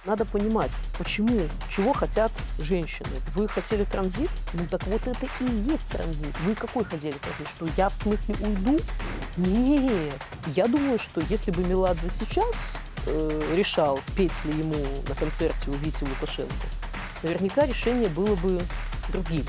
Надо понимать, почему, чего хотят женщины. Вы хотели транзит? Ну так вот это и есть транзит. Вы какой хотели транзит? Что я в смысле уйду? Нет. Я думаю, что если бы Меладзе сейчас решал, петь ли ему на концерте у Вити Лукашенко, наверняка решение было бы другим.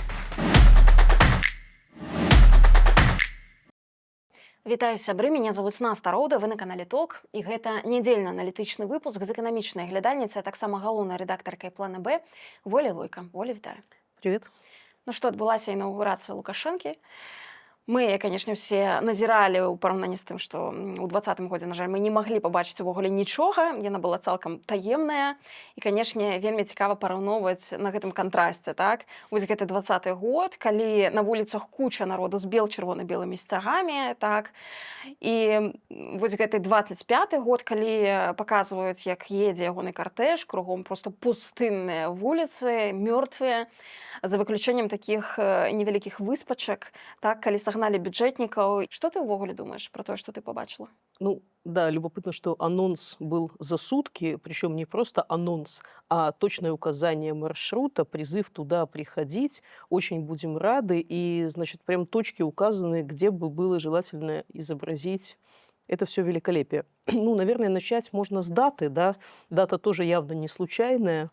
Вітаю сябры, мяне завуць Наста Роўда, вы на канале ТОК, і гэта нядзельны аналітычны выпуск з эканамічнай глядальніцай, а таксама галоўнай рэдактаркай плана Б Воля Лойка. Воля, вітаю. Привет. Ну што, адбылася інаўгурацыя Лукашэнкі. Мы, канешне, усе назіралі ў параўнанні з тым, што ў 2020 годзе, на жаль, мы не маглі пабачыць увогуле нічога. Яна была цалкам таемная. І, канешне, вельмі цікава параўноўваць на гэтым кантрасце, так? Вось гэты 2020 год, калі на вуліцах куча народу з чырвона-белымі сцягамі, так? І вось гэты 25 год, калі паказваюць, як едзе ягоны картэж, кругом проста пустынныя вуліцы, мёртвыя, за выключэннем такіх невялікіх выспачак, так, калі сагналі бюджэтнікаў. Што ты ўвогуле думаеш про тое, што ты побачила? Ну, да, любопытно, что анонс был за сутки, причем не просто анонс, а точное указание маршрута, призыв туда приходить. Очень будем рады. И, значит, прям точки указаны, где бы было желательно изобразить это все великолепие. Ну, наверное, начать можно с даты, да. Дата тоже явно не случайная.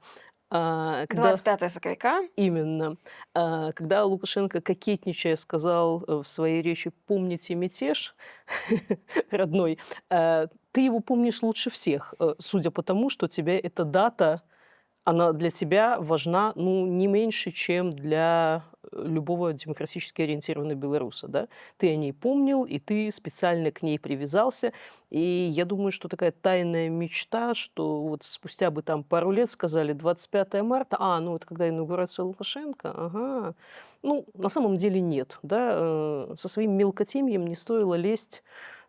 Когда... 25 сакавіка. Именно. Когда Лукашенко, кокетничая, сказал в своей речи «помните мятеж родной», ты его помнишь лучше всех, судя по тому, что тебе эта дата, она для тебя важна, ну, не меньше, чем для любого демократически ориентированного белоруса, да? Ты о ней помнил, и ты специально к ней привязался. И я думаю, что такая тайная мечта, что вот спустя бы там пару лет сказали 25 марта, ну это когда инаугурация Лукашенко, ага. Ну, на самом деле нет, да? Со своим мелкотемьем не стоило лезть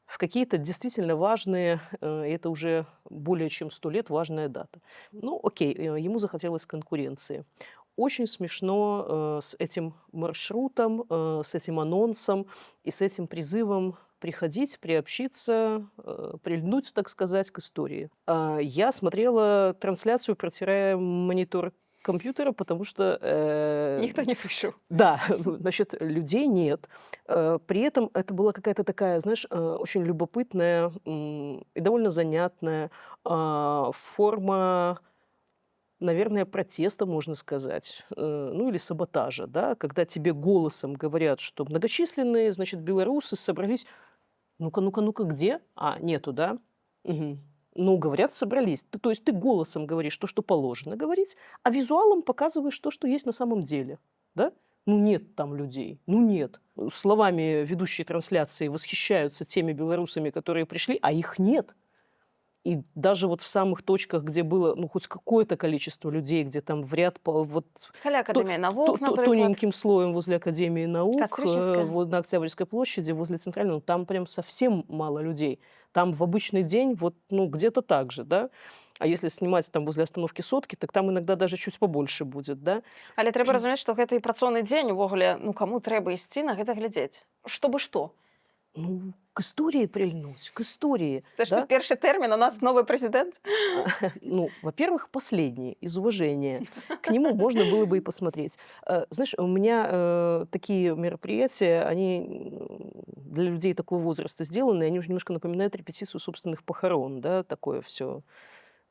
в какие-то действительно важные, это уже более чем 100 лет важная дата. Ну, окей, ему захотелось конкуренции. Очень смешно с этим маршрутом, с этим анонсом и с этим призывом приходить, приобщиться, прильнуть, так сказать, к истории. Я смотрела трансляцию, протирая монитор компьютера, потому что... Никто не пришел. Да, значит, людей нет. При этом это была какая-то такая, знаешь, очень любопытная и довольно занятная форма, наверное, протеста, можно сказать, ну или саботажа, да, когда тебе голосом говорят, что многочисленные, значит, белорусы собрались. Ну-ка, ну-ка, ну-ка, где? Нету, да? Угу. Ну, говорят, собрались. То есть ты голосом говоришь то, что положено говорить, а визуалом показываешь то, что есть на самом деле, да? Ну, нет там людей, ну, нет. Словами ведущие трансляции восхищаются теми белорусами, которые пришли, а их нет. И даже вот в самых точках, где было, ну, хоть какое-то количество людей, где там в ряд вот Академия наук, тоненьким слоем возле Академии наук, вот на Октябрьской площади, возле Центрального, там прям совсем мало людей. Там в обычный день вот, ну, где-то так же, да. А если снимать там возле остановки Сотки, так там иногда даже чуть побольше будет, да. Але трэба разумець, што гэта і працоўны дзень увогуле, ну, каму трэба ісці на гэта глядзець? Чтобы што? Ну, к истории прильнуть, к истории. Это что, первый термин, у нас новый президент? Ну, во-первых, последний, из уважения. К нему можно было бы и посмотреть. Знаешь, у меня такие мероприятия, они для людей такого возраста сделаны, они уже немножко напоминают репетицию собственных похорон, да, такое все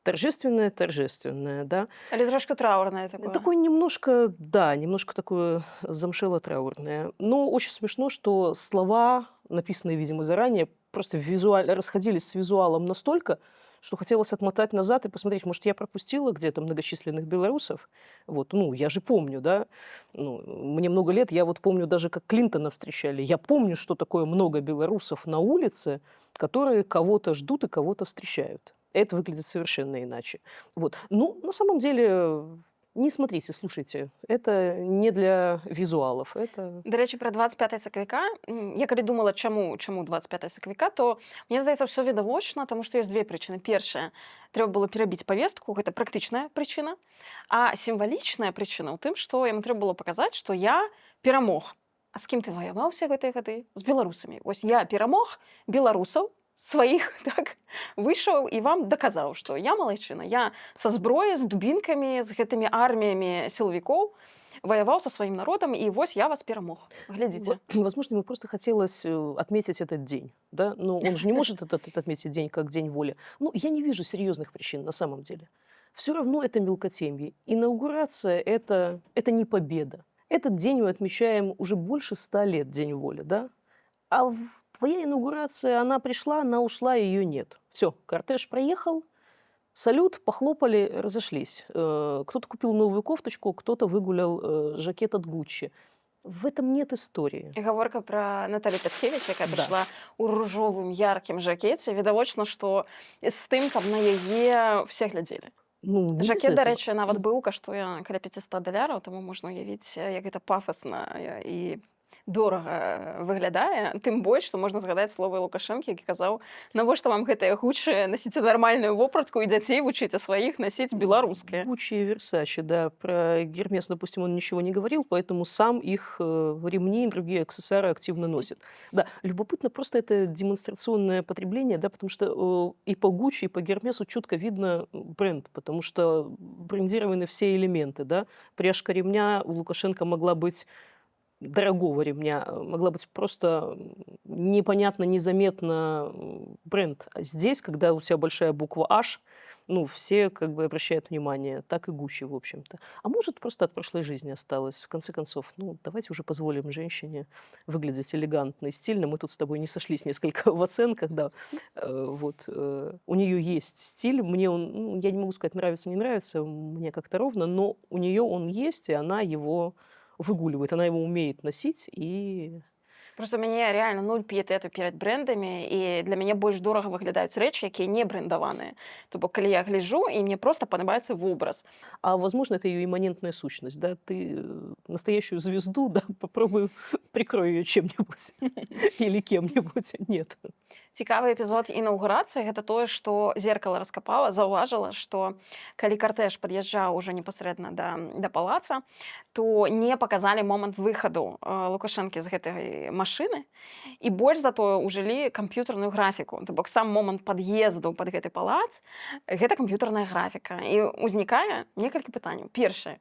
торжественное, да. Или трошка траурное такое? Такое немножко, да, немножко такое замшело-траурное. Но очень смешно, что слова, написанные, видимо, заранее, просто расходились с визуалом настолько, что хотелось отмотать назад и посмотреть, может, я пропустила где-то многочисленных белорусов. Вот, ну, я же помню, да. Ну, мне много лет, я вот помню даже, как Клинтона встречали. Я помню, что такое много белорусов на улице, которые кого-то ждут и кого-то встречают. Это выглядит совершенно иначе. Вот. Ну, на самом деле, не смотрите, слушайте. Это не для визуалов. Это... До речі, про 25 сакавіка. Я калі думала, чаму 25 сакавіка, то мне здаецца, все відавочна, тому што ёсць две прычыны. Першая, трэба было перабіць павестку, гэта практычная прычына. А сімвалічная прычына ў тым, што яму трэба было паказаць, што я перамог. А з кім ты ваяваў усе гэтыя гады? З беларусамі. Вось я перамог беларусаў, сваіх так выйшаў і вам даказаў, што я малайчына, я са зброяй, з дубінкамі, з гэтымі арміямі сілавікоў воевал со своим народом, и вось я вас перамог. Глядите. Возможно, ему просто хотелось отметить этот день, да? Но он же не может отметить день как День воли. Ну, я не вижу серьезных причин на самом деле. Все равно это мелкотемье. Инаугурация это не победа. Этот день мы отмечаем уже больше 100 лет, День воли, да? А твоя инаугурация, она пришла, она ушла, ее нет. Все, кортеж проехал, салют, похлопали, разошлись. Кто-то купил новую кофточку, кто-то выгулял жакет от Гуччи. В этом нет истории. І гаворка пра Наталю Пяткевіч, яка Да. прыйшла ў ружовым яркім жакеце. Відавочна, што з тым, каб на яе все глядзелі. Ну, не без Жакет, этого. дарэчы, нават быў, каштуе каля 500 даляраў, таму можна уявіць, як гэта пафасна і дорага выглядае. Тым больш, што можна згадаць словы Лукашэнкі, які казаў: навошта вам гэтае Гуччи, насіце нармальную вопратку і дзяцей вучыце сваіх носіць беларускае. Гуччи и Версачи, да. Про Гермес, допустим, он ничего не говорил, поэтому сам их ремни и другие аксессуары активно носит. Да, любопытно просто это демонстрационное потребление, да, потому что и по Гуччи, и по Гермесу четко видно бренд, потому что брендированы все элементы, да. Пряжка ремня у Лукашенко могла быть дорогого ремня, могла быть просто непонятно, незаметно бренд. А здесь, когда у тебя большая буква H, ну, все как бы обращают внимание, так и Гуччи, в общем-то. А может, просто от прошлой жизни осталось. В конце концов, ну, давайте уже позволим женщине выглядеть элегантно и стильно. Мы тут с тобой не сошлись несколько в оценках, да. У нее есть стиль, мне он, ну, я не могу сказать, нравится, не нравится, мне как-то ровно, но у нее он есть, и она его выгуливает, она его умеет носить, и Просто у мяне реально нуль піетэту перад брэндамі, і для мяне больш дорага выглядаюць рэчы, якія не брэндаваныя. То бок, калі я гляджу, і мне просто падабаецца вобраз. А возможно, это ее имманентная сущность, да? Ты настоящую звезду, да, попробуй прикрой ее чем-нибудь или кем-нибудь. Нет. Цікавы эпізод інаўгурацыі гэта тое, што зеркала раскапала, заўважыла, што калі картэж пад'язджаў ужо непасрэдна да палаца, то не паказалі момант выхаду Лукашэнкі з гэтай машыны, і больш затое ўжылі камп'ютарную графіку. То бок сам момант пад'езду пад гэты палац гэта камп'ютарная графіка. І ўзнікае некалькі пытанняў. Першае: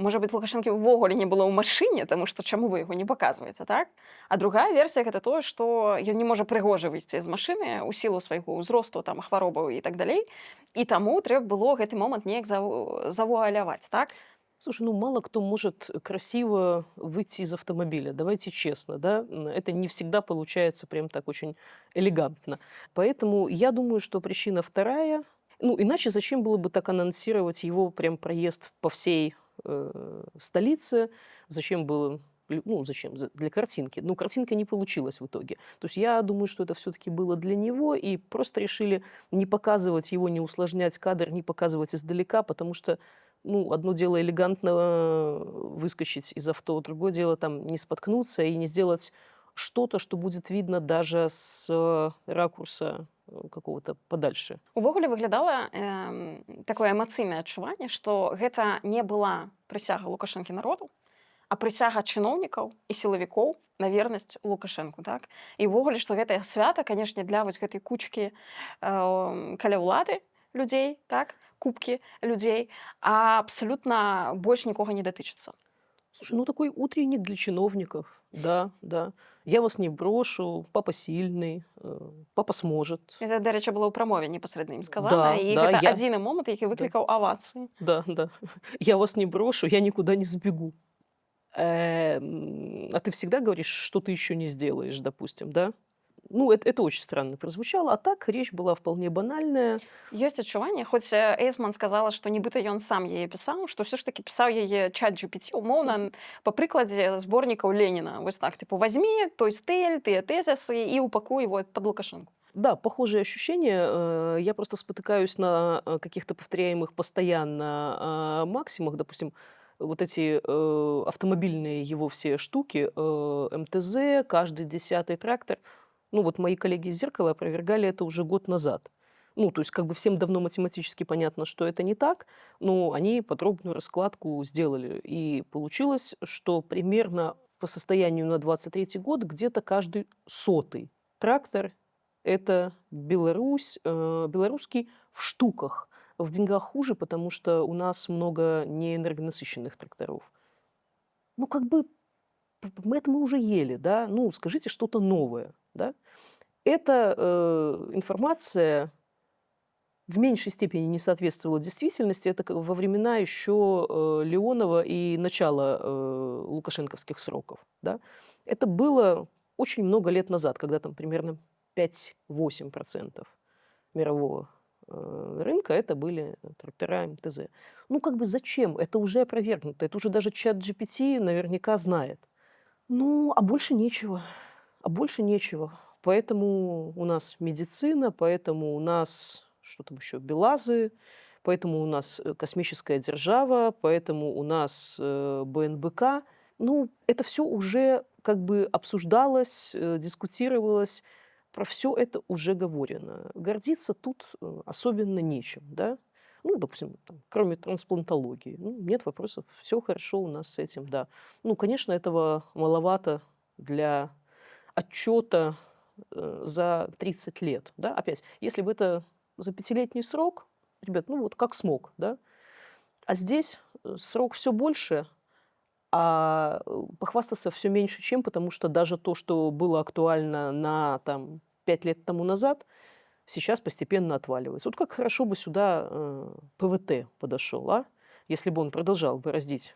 можа быць, Лукашэнкі ўвогуле не было ў машыне, таму што чаму вы яго не паказваеце, так? А другая версія гэта тое, што ён не можа прыгожа выйсці з машыны ў сілу свайго ўзросту, там, хваробаў і так далей. І таму трэба было гэты момант неяк завуаляваць, так? Слушай, ну мало кто может красиво выйти из автомобиля, давайте честно, да? Это не всегда получается прям так очень элегантно. Поэтому я думаю, что причина вторая. Ну, иначе зачем было бы так анонсировать его прям проезд по всей столице? Зачем было? Ну, зачем? Для картинки. Ну, картинка не получилась в итоге. То есть я думаю, что это все-таки было для него, и просто решили не показывать его, не усложнять кадр, не показывать издалека, потому что, ну, одно дело элегантно выскочить из авто, другое дело там не споткнуться и не сделать что-то, что будет видно даже с ракурса какого-то подальше. Увогуле выглядала такое эмацыйнае адчуванне, што гэта не была прысяга Лукашэнкі народу, а прысяга чыноўнікаў і сілавікоў на вернасць Лукашэнку, так? І ўвогуле, што гэтае свята, канешне, для вось гэтай кучкі каля ўлады людзей, так? Кубкі людзей, а абсалютна больш нікога не датычыцца. Слушай, ну такой утренник для чиновников, да, да. Я вас не брошу, папа сильный, папа сможет. Гэта, дарэчы, было ў прамове непасрэдна ім сказана, Да, і да, гэта я- адзіны момант, які выклікаў авацыі. Да, да. Я вас не брошу, я никуда не сбегу. А ты всегда говоришь, что ты еще не сделаешь, допустим, да? Ну, это очень странно прозвучало, а так речь была вполне банальная. Ёсць адчуванне, хоць Эйсман сказала, што нібыта ён сам яе пісаў, што ўсё ж такі пісаў яе чат GPT, умоўна, па прыкладзе зборнікаў Леніна. Вось так, типу, возьми той стыль, тыя тэзісы і упакуй его пад Лукашэнку. Да, похожие ощущения. Я просто спотыкаюсь на каких-то повторяемых постоянно максимах. Допустим, вот эти автомобильные его все штуки, МТЗ, каждый 10-й трактор. Ну, вот мои коллеги из «Зеркала» опровергали это уже год назад. Ну, то есть как бы всем давно математически понятно, что это не так, но они подробную раскладку сделали. И получилось, что примерно по состоянию на 23-й год где-то каждый 100-й трактор это Беларусь, белорусский в штуках. В деньгах хуже, потому что у нас много неэнергонасыщенных тракторов. Ну, как бы это мы уже ели, да? Ну, скажите что-то новое, да? Эта информация в меньшей степени не соответствовала действительности. Это во времена еще Леонова и начала лукашенковских сроков. Да? Это было очень много лет назад, когда там примерно 5-8% мирового рынка это были трактора МТЗ. Ну, как бы зачем? Это уже опровергнуто. Это уже даже чат GPT наверняка знает. Ну, а больше нечего. А больше нечего. Поэтому у нас медицина, поэтому у нас, что там еще, БелАЗы, поэтому у нас космическая держава, поэтому у нас БНБК. Ну, это все уже как бы обсуждалось, дискутировалось, про все это уже говорено. Гордиться тут особенно нечем, да? Ну, допустим, там, кроме трансплантологии. Ну, нет вопросов, все хорошо у нас с этим, да. Ну, конечно, этого маловато для отчета за 30 лет. Да? Опять, если бы это за 5-летний срок, ребят, ну вот как смог, да? А здесь срок все больше, а похвастаться все меньше чем, потому что даже то, что было актуально на там, 5 лет тому назад, сейчас постепенно отваливается. Вот как хорошо бы сюда ПВТ подошел, а? Если бы он продолжал бороздить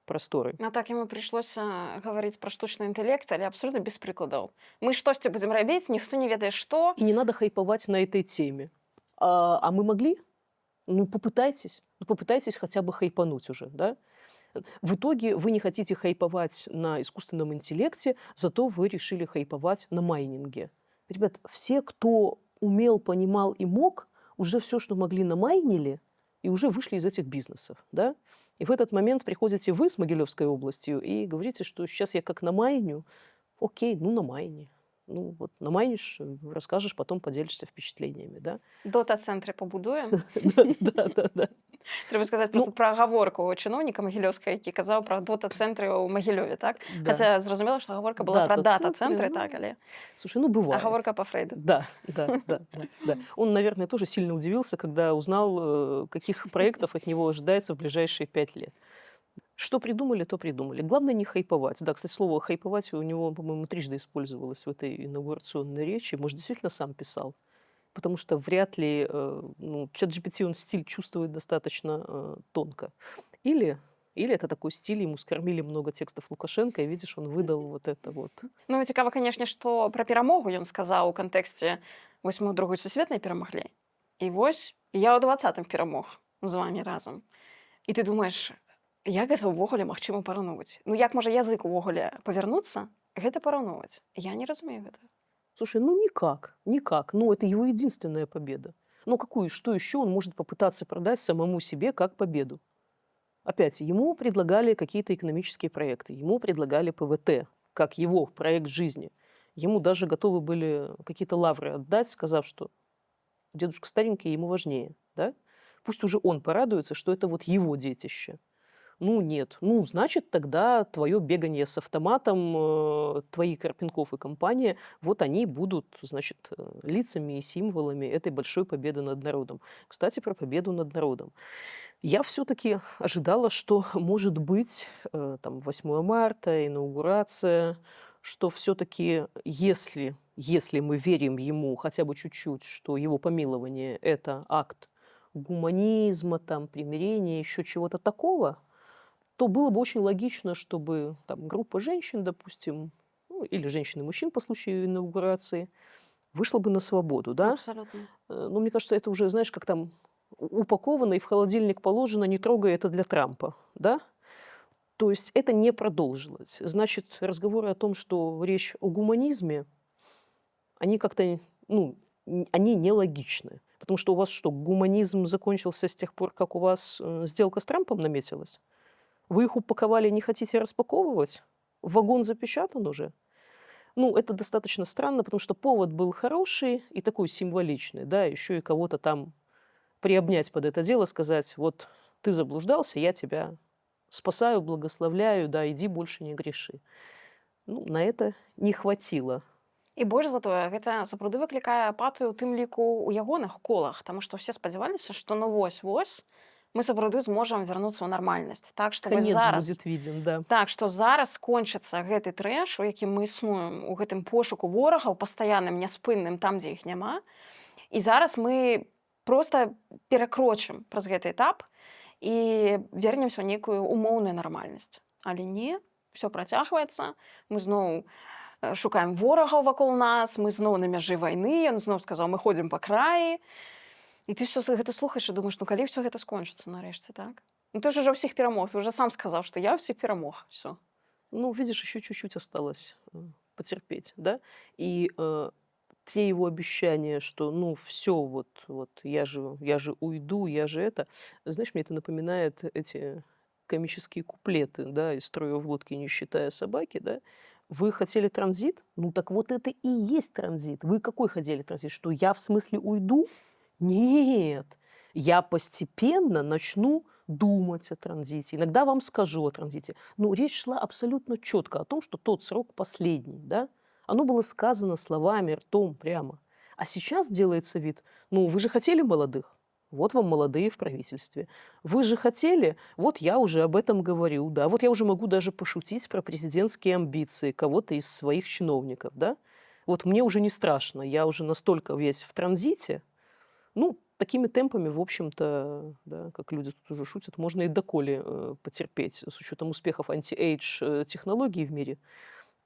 просторы. А так ему пришлось говорить про штучный интеллект, але абсолютно без прыкладаў. Мы штосьці будзем рабіць, ніхто не ведае што. И не надо хайповать на этой теме. А мы могли? Ну, попытайтесь хотя бы хайпануть уже, да? В итоге вы не хотите хайповать на искусственном интеллекте, зато вы решили хайповать на майнинге. Ребят, все, кто умел, понимал и мог, уже все, что могли, намайнили, и уже вышли из этих бизнесов, да? И в этот момент приходите вы с Могилевской областью и говорите, что сейчас я как намайню. Окей, ну намайни. Ну вот намайнишь, расскажешь, потом поделишься впечатлениями, да? Дота-цэнтры пабудуем. Да. Трэба сказаць Ну, просто пра агаворку чыноўніка магілёўскага, які казаў пра дота-цэнтры ў Магілёве, так? да. Хаця зразумела, што гаворка была пра Дата-центры, дата-цэнтры, ну, так, але слушай, ну бывает. агаворка па Фрейду. Да. Он, наверное, тоже сильно удивился, когда узнал, каких проектов от него ожидается в ближайшие 5 лет. Что придумали, то придумали. Главное не хайповать. Да, кстати, слово хайповать у него, по-моему, трижды использовалось в этой инаугурационной речи. Может, действительно сам писал. Потому что вряд ли ну, чат-GPT, он стиль чувствует достаточно тонко. Или это такой стиль, ему скормили много текстов Лукашенко, и видишь, он выдал вот это вот. Ну, цікава, канешне, што пра перамогу ён сказаў у кантэксце вось мы ў другой сусветнай перамаглі. І вось я ў 20-м перамог з вамі разам. І ты думаеш, як гэта ўвогуле магчыма параўноўваць? Ну, як можа язык увогуле павярнуцца, гэта параўноўваць? Я не разумею гэта. Слушай, ну никак. Ну, это его единственная победа. Ну, что еще он может попытаться продать самому себе как победу? Опять, ему предлагали какие-то экономические проекты, ему предлагали ПВТ, как его проект жизни. Ему даже готовы были какие-то лавры отдать, сказав, что дедушка старенький, ему важнее. Да? Пусть уже он порадуется, что это вот его детище. Ну, нет. Ну, значит, тогда твое бегание с автоматом, твои Карпенков и компания, вот они будут, значит, лицами и символами этой большой победы над народом. Кстати, про победу над народом. Я все-таки ожидала, что, может быть, там, 8 марта, инаугурация, что все-таки, если мы верим ему хотя бы чуть-чуть, что его помилование – это акт гуманизма, там, примирения, еще чего-то такого, то было бы очень логично, чтобы там, группа женщин, допустим, ну, или женщин и мужчин по случаю инаугурации, вышла бы на свободу, да? Абсолютно. Но мне кажется, это уже, знаешь, как там упаковано и в холодильник положено, не трогай, это для Трампа, да? То есть это не продолжилось. Значит, разговоры о том, что речь о гуманизме, они как-то, ну, они нелогичны. Потому что у вас что, гуманизм закончился с тех пор, как у вас сделка с Трампом наметилась? Вы их упаковали, не хотите распаковывать? Вагон запечатан уже? Ну, это достаточно странно, потому что повод был хороший и такой символичный, да, еще и кого-то там приобнять под это дело, сказать, вот ты заблуждался, я тебя спасаю, благословляю, да, иди больше не греши. Ну, на это не хватило. І больш за тое, гэта сапраўды выклікае апатыю, у тым ліку ў ягоных колах, таму што ўсе спадзяваліся, што ну вось-вось мы сапраўды зможам вярнуцца ў нармальнасць. Так што вось Конец зараз будет виден, да. так, што зараз скончыцца гэты трэш, у якім мы існуем, у гэтым пошуку ворагаў, пастаянным, няспынным, там, дзе іх няма. І зараз мы проста перакрочым праз гэты этап і вернемся ў нейкую умоўную нармальнасць. Але не, ўсё працягваецца, мы зноў шукаем ворагаў вакол нас, мы зноў на мяжы вайны, ён зноў сказаў, мы ходзім па краі. І ты ўсё гэта слухаеш і думаеш, ну калі ўсё гэта скончыцца нарэшце, так? Ну ты ж ўжо ўсіх перамог, ты ўжо сам сказаў, што я ўсіх перамог, всё. Ну, видишь, еще чуть-чуть осталось потерпеть, да? И те его обещания, что, ну, все, вот я же уйду, я же это. Знаешь, мне это напоминает эти комические куплеты, да, из «Строя в лодке, не считая собаки», да? Вы хотели транзит? Ну, так вот это и есть транзит. Вы какой хотели транзит? Что я в смысле уйду? Нет. Я постепенно начну думать о транзите. Иногда вам скажу о транзите. Ну, речь шла абсолютно четко о том, что тот срок последний, да? Оно было сказано словами, ртом прямо. А сейчас делается вид, ну, вы же хотели молодых? Вот вам молодые в правительстве. Вы же хотели? Вот я уже об этом говорю, да. Вот я уже могу даже пошутить про президентские амбиции кого-то из своих чиновников, да. Вот мне уже не страшно, я уже настолько весь в транзите. Ну, такими темпами, в общем-то, да, как люди тут уже шутят, можно и доколе потерпеть с учетом успехов анти-эйдж технологий в мире.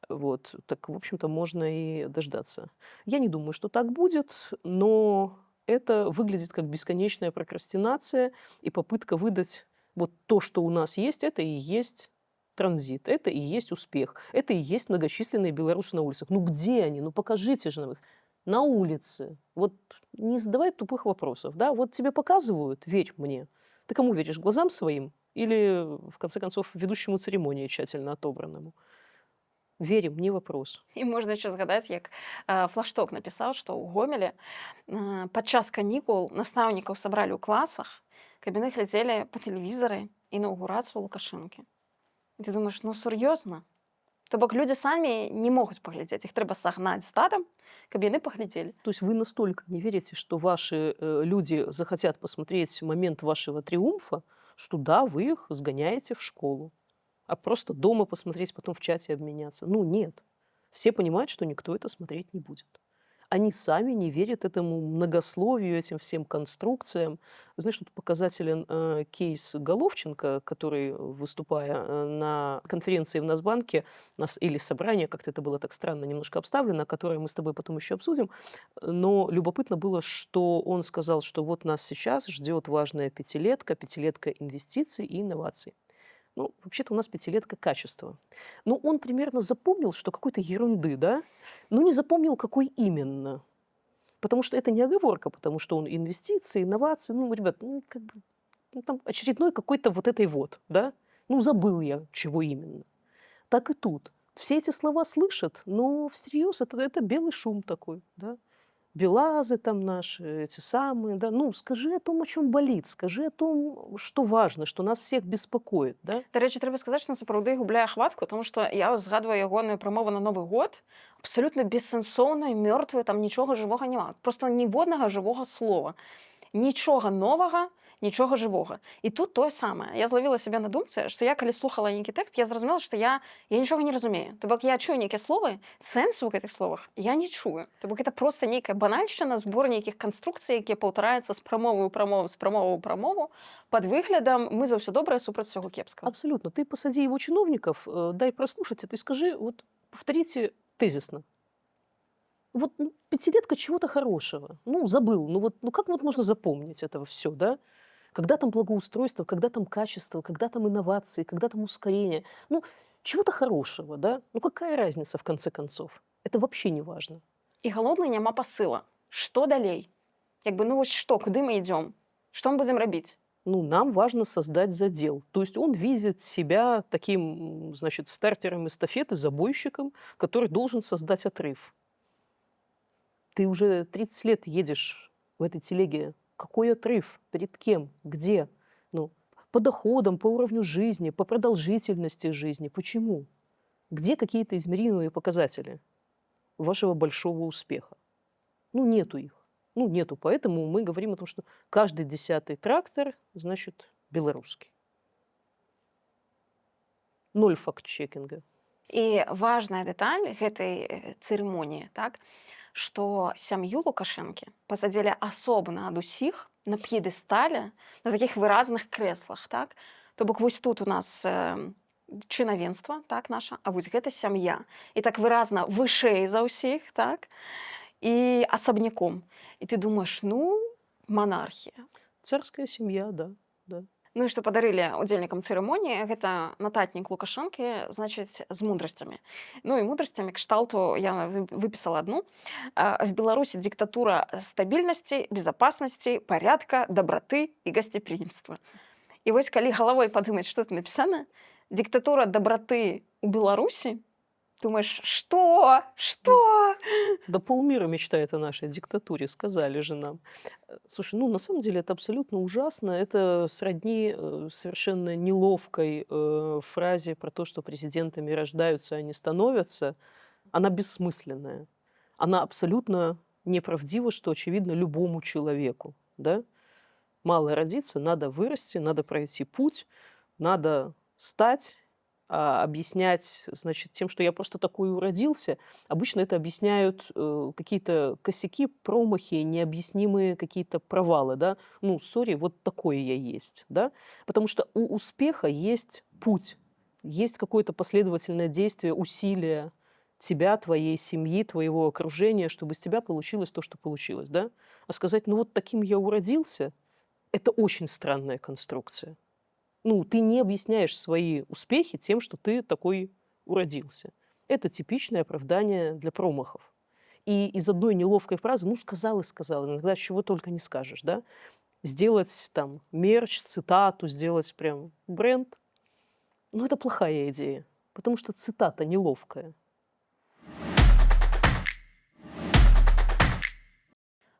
Вот, так, в общем-то, можно и дождаться. Я не думаю, что так будет, но это выглядит как бесконечная прокрастинация и попытка выдать вот то, что у нас есть, это и есть транзит, это и есть успех, это и есть многочисленные белорусы на улицах. Ну где они? Ну покажите же нам их. На улице. Вот не задавай тупых вопросов, да? Вот тебе показывают, верь мне. Ты кому веришь, глазам своим или, в конце концов, ведущему церемонии тщательно отобранному? Верим, не вопрос. І можна ще згадаць, як Флашток напісаў, што ў Гомеле падчас канікул настаўнікаў сабралі ў класах, каб яны глядзелі па тэлевізары інаўгурацыю Лукашэнкі. І ты думаеш, ну сур'ёзна? То бок людзі самі не могуць паглядзець, іх трэба сагнаць стадам, каб яны паглядзелі. То есть вы настолько не верите, что ваши люди захотят посмотреть момент вашего триумфа, что да, вы их сгоняете в школу, а просто дома посмотреть, потом в чате обменяться. Ну нет. Все понимают, что никто это смотреть не будет. Они сами не верят этому многословию, этим всем конструкциям. Знаешь, тут показателен кейс Головченко, который, выступая на конференции в Насбанке, или собрание, как-то это было так странно немножко обставлено, которое мы с тобой потом еще обсудим, но любопытно было, что он сказал, что вот нас сейчас ждет важная пятилетка инвестиций и инноваций. Ну, вообще-то у нас пятилетка качества. Но он примерно запомнил, что какой-то ерунды, да, но не запомнил, какой именно. Потому что это не оговорка, потому что он инвестиции, инновации, ну, ребят, ну, как бы, ну, там очередной какой-то вот этой вот, да, ну, забыл я, чего именно. Так и тут. Все эти слова слышат, но всерьез это белый шум такой, да. Белазы там наши, эти самые, да, ну, скажи о том, о чем болит, скажи о том, что важно, что нас всех беспокоит, да. Да рэчы, трэба сказаць, што сапраўды губляе хватку, тому што я згадваю ягоную прамову на Новы год, абсалютна бессэнсоўную, мёртвую, там нічога жывога няма. Просто ніводнага жывога слова. Нічога новага, нічога жывога. І тут тое самае. Я злавіла сябе на думцы, што я калі слухала нейкі тэкст, я зразумела, што я нічога не разумею. То бок я чую нейкія словы, сэнсу ў гэтых словах я не чую. То бок это проста нейкая банальшчына, збор нейкіх канструкцый, якія паўтараюцца з прамовы ў прамову, з прамовы ў прамову, пад выглядам мы за ўсё добрае супраць усяго кепскага. Абсолютно. Ты посади его чиновников, дай прослушать это и скажи, вот повторите тезисно. Вот пятилетка чего-то хорошего. Ну, забыл. Ну, вот, ну как вот можно запомнить этого все, да? Когда там благоустройство, когда там качество, когда там инновации, когда там ускорение. Ну, чего-то хорошего, да? Ну, какая разница в конце концов? Это вообще не важно. І галоўнай няма пасыла. Што далей? Як бы, ну вось што, куды мы ідём? Што мы будзем рабіць? Ну, нам важно создать задел. То есть он видит себя таким, значит, стартером эстафеты, забойщиком, который должен создать отрыв. Ты уже 30 лет едешь в этой телеге. Какой отрыв? Перед кем? Где? Ну, по доходам, по уровню жизни, по продолжительности жизни. Почему? Где какие-то измеримые показатели? вашего большого успеха. Ну, нету их. Ну, нету. Поэтому мы говорим о том, что каждый 10-й трактор, значит, белорусский. Ноль факт-чекинга. І важная дэталь гэтай цырымоніі, так, што сям'ю Лукашэнкі пасадзілі асобна ад усіх на п'едэстале, на такіх выразных крэслах, так. То бок вось тут у нас чынавенства, так, наша, а вось гэта сям'я. І так выразна вышэй за ўсіх, так, і асабняком. І ты думаеш, ну, манархія. Царская семья, да, да. Ну і што падарылі удзельнікам цырымоніі, гэта нататнік Лукашэнкі, значыць, з мудрасцямі. Ну і мудрасцямі кшталту я выпісала одну. В Беларуси диктатура стабильности, безопасности, порядка, доброты и гостеприимства. І вось калі галавой падумаць, што тут напісана, диктатура доброты у Беларуси, думаешь, что? Что? Да полмира мечтает о нашей диктатуре, сказали же нам. Слушай, ну на самом деле это абсолютно ужасно. Это сродни совершенно неловкой фразе про то, что президентами рождаются, а не становятся. Она бессмысленная. Она абсолютно неправдива, что очевидно любому человеку. Да? Мало родиться, надо вырасти, надо пройти путь, надо стать. А объяснять, значит, тем, что я просто такой уродился, обычно это объясняют какие-то косяки, промахи, необъяснимые какие-то провалы, да. Ну, сори, вот такое я есть, да. Потому что у успеха есть путь, есть какое-то последовательное действие, усилие тебя, твоей семьи, твоего окружения, чтобы из тебя получилось то, что получилось, да. А сказать, ну вот таким я уродился, это очень странная конструкция. Ну, ты не объясняешь свои успехи тем, что ты такой уродился. Это типичное оправдание для промахов. И из одной неловкой фразы, ну, сказал и сказал, иногда чего только не скажешь, да, сделать там мерч, цитату, сделать прям бренд, ну, это плохая идея, потому что цитата неловкая.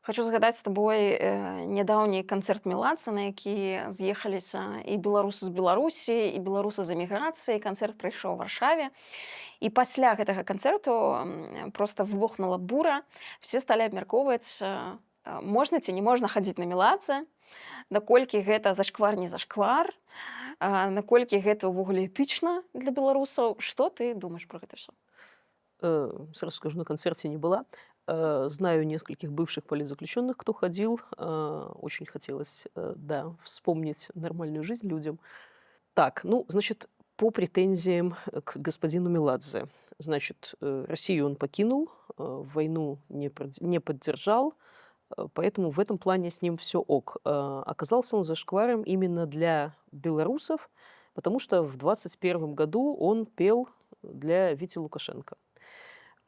Хочу згадаць з табой нядаўні канцэрт Меладзе, на які з'ехаліся і беларусы з Беларусі, і беларусы з эміграцыі. Канцэрт прайшоў у Варшаве. І пасля гэтага канцэрту проста выбухнула бура. Все сталі абмяркоўваць, можна ці не можна хадзіць на Меладзе, наколькі гэта зашквар не зашквар, наколькі гэта ўвогуле этычна для беларусаў. Што ты думаеш пра гэта ўсё? Сразу скажу, на концерте не была. Знаю нескольких бывших политзаключенных, кто ходил. Очень хотелось, да, вспомнить нормальную жизнь людям. Так, ну, значит, по претензиям к господину Меладзе. Значит, Россию он покинул, войну не поддержал, поэтому в этом плане с ним все ок. Оказался он зашкваром именно для белорусов, потому что в 2021 году он пел для Вити Лукашенко.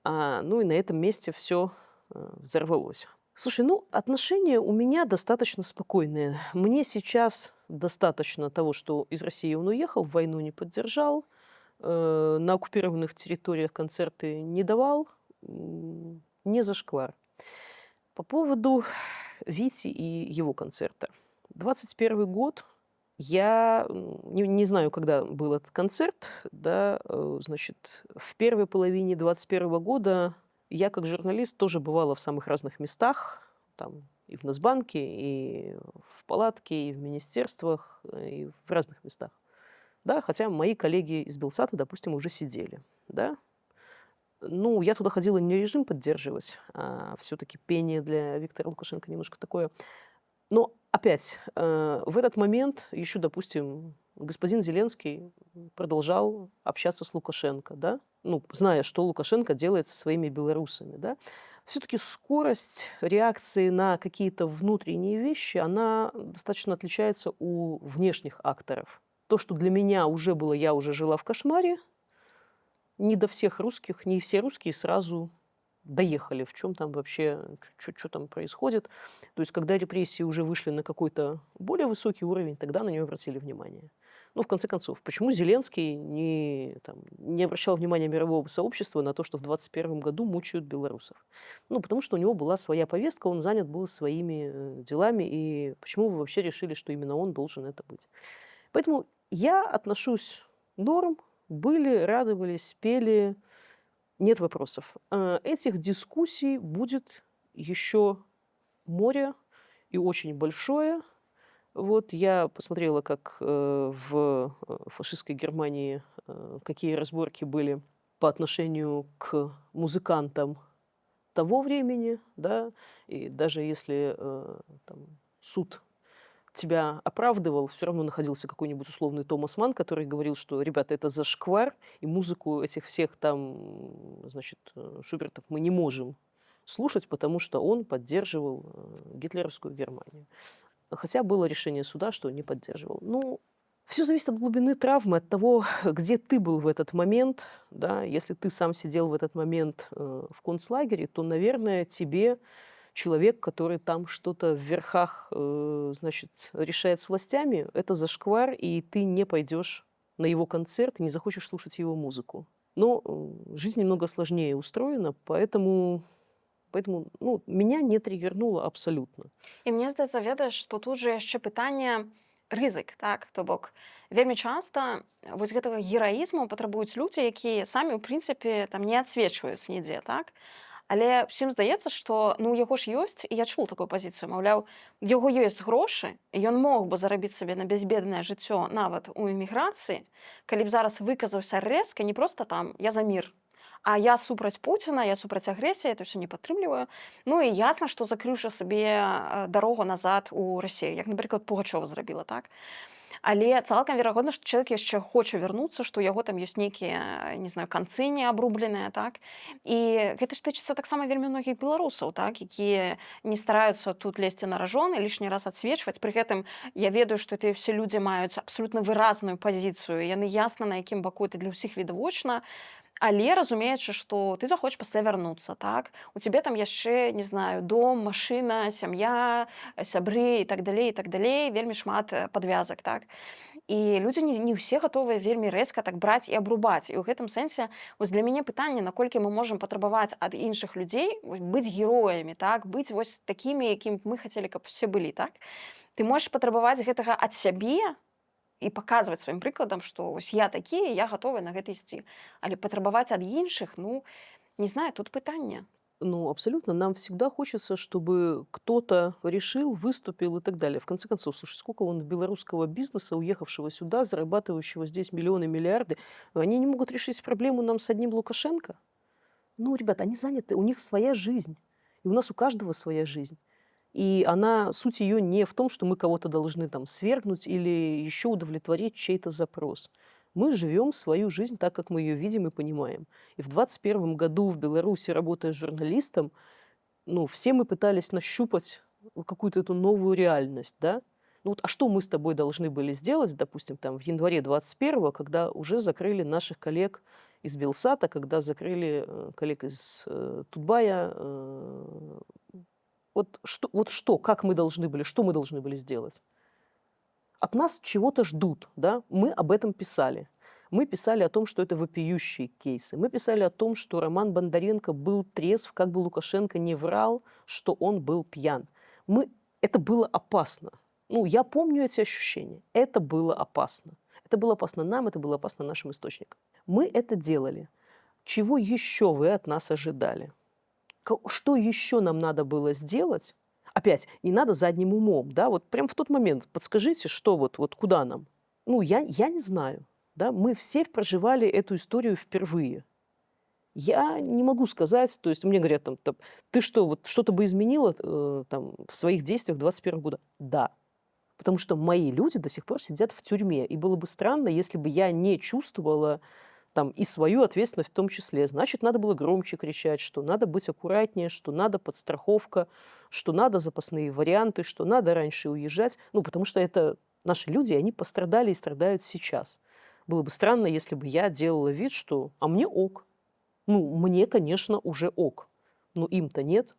Ну и на этом месте все взорвалось. Слушай, ну отношения у меня достаточно спокойные. Мне сейчас достаточно того, что из России он уехал, войну не поддержал, на оккупированных территориях концерты не давал, не зашквар. По поводу Вити и его концерта. 21 год. Я не знаю, когда был этот концерт, да, значит, в первой половине 2021 года я, как журналист, тоже бывала в самых разных местах, там и в Нацбанке, и в палатке, и в министерствах, и в разных местах, да, хотя мои коллеги из Белсата, допустим, уже сидели, да. Ну, я туда ходила не режим поддерживать, а все-таки пение для Виктора Лукашенко немножко такое. Но опять, в этот момент еще, допустим, господин Зеленский продолжал общаться с Лукашенко, да? Ну, зная, что Лукашенко делает со своими белорусами. Да? Все-таки скорость реакции на какие-то внутренние вещи, она достаточно отличается у внешних акторов. То, что для меня уже было, я уже жила в кошмаре, не до всех русских, не все русские сразу доехали, в чем там вообще, что там происходит. То есть, когда репрессии уже вышли на какой-то более высокий уровень, тогда на нее обратили внимание. Ну, в конце концов, почему Зеленский не обращал внимания мирового сообщества на то, что в 2021 году мучают белорусов? Ну, потому что у него была своя повестка, он занят был своими делами, и почему вы вообще решили, что именно он должен это быть? Поэтому я отношусь норм, были, радовались, пели. Нет вопросов. Этих дискуссий будет еще море и очень большое. Вот я посмотрела, как в фашистской Германии какие разборки были по отношению к музыкантам того времени, да, и даже если там, суд тебя оправдывал, все равно находился какой-нибудь условный Томас Ман, который говорил, что, ребята, это зашквар, и музыку этих всех там, значит, Шубертов мы не можем слушать, потому что он поддерживал гитлеровскую Германию. Хотя было решение суда, что не поддерживал. Ну, все зависит от глубины травмы, от того, где ты был в этот момент. Да? Если ты сам сидел в этот момент в концлагере, то, наверное, тебе человек, который там что-то в верхах, значит, решает с властями, это зашквар, и ты не пойдешь на его концерт и не захочешь слушать его музыку. Но жизнь немного сложнее устроена, поэтому ну, меня не триггернуло абсолютно. І мені здається, ведаеш, што тут жа яшчэ пытанне рызык, так, то бок вельмі часта вось гэтага гераізму патрабуюць людзі, якія самі ў прынцыпе там не адсвечваюць нідзе, так. Але ўсім здаецца, што ну у яго ж ёсць, і я чула такую пазіцыю, маўляў, у яго ёсць грошы, і ён мог бы зарабіць сабе на бязбеднае жыццё нават у эміграцыі, калі б зараз выказаўся рэзка не проста там я за мір, а я супраць Пуціна, я супраць агрэсіі, это ўсё не падтрымліваю. Ну і ясна, што закрыўшы сабе дарогу назад у Расію, як, напрыклад, Пугачова зрабіла, так. Але цалкам верагодна, што чалавек яшчэ хоча вярнуцца, што ў яго там ёсць нейкія, не знаю, канцы не абрубленыя, так. І гэта ж тычыцца таксама вельмі многіх беларусаў, так, якія не стараюцца тут лезці на ражон і лішні раз адсвечваць. Пры гэтым я ведаю, што тыя ўсе людзі маюць абсалютна выразную пазіцыю, яны ясна, на якім баку это для ўсіх відавочна. Але разумеючы, што ты захочаш пасля вярнуцца, так? У цябе там яшчэ, не знаю, дом, машына, сям'я, сябры і так далей, вельмі шмат падвязак, так? І людзі не ўсе гатовыя вельмі рэзка так браць і абрубаць. І ў гэтым сэнсе вось для мяне пытанне, наколькі мы можам патрабаваць ад іншых людзей быць героямі, так? Быць вось такімі, якімі мы хацелі, каб усе былі, так? Ты можаш патрабаваць гэтага ад сябе, і паказваць сваім прыкладам, што вось я такі, я гатовы на гэта ісці. Але патрабаваць ад іншых, ну, не знаю, тут пытанне. Ну, абсолютно. Нам всегда хочется, чтобы кто-то решил, выступил и так далее. В конце концов, слушай, сколько вон белорусского бизнеса, уехавшего сюда, зарабатывающего здесь миллионы, миллиарды, они не могут решить проблему нам с одним Лукашенко? Ну, ребята, они заняты, у них своя жизнь. И у нас у каждого своя жизнь. И суть ее не в том, что мы кого-то должны там свергнуть или еще удовлетворить чей-то запрос. Мы живем свою жизнь так, как мы ее видим и понимаем. И в 2021 году в Беларуси, работая журналистом, ну, все мы пытались нащупать какую-то эту новую реальность, да? Ну, вот, а что мы с тобой должны были сделать, допустим, там, в январе 2021, когда уже закрыли наших коллег из Белсата, когда закрыли коллег из Тутбая, вот что, как мы должны были, что мы должны были сделать? От нас чего-то ждут, да? Мы об этом писали. Мы писали о том, что это вопиющие кейсы. Мы писали о том, что Роман Бондаренко был трезв, как бы Лукашенко не врал, что он был пьян. Это было опасно. Ну, я помню эти ощущения. Это было опасно. Это было опасно нам, это было опасно нашим источникам. Мы это делали. Чего еще вы от нас ожидали? Что еще нам надо было сделать? Опять, не надо задним умом, да, вот прям в тот момент подскажите, что вот куда нам? Ну, я не знаю, да, мы все проживали эту историю впервые. Я не могу сказать, то есть мне говорят, там, ты что, вот что-то бы изменила там, в своих действиях 2021 года? Да, потому что мои люди до сих пор сидят в тюрьме, и было бы странно, если бы я не чувствовала там, и свою ответственность в том числе. Значит, надо было громче кричать, что надо быть аккуратнее, что надо подстраховка, что надо запасные варианты, что надо раньше уезжать. Ну, потому что это наши люди, и они пострадали и страдают сейчас. Было бы странно, если бы я делала вид, что «а мне ок». Ну, мне, конечно, уже ок. Но им-то нет.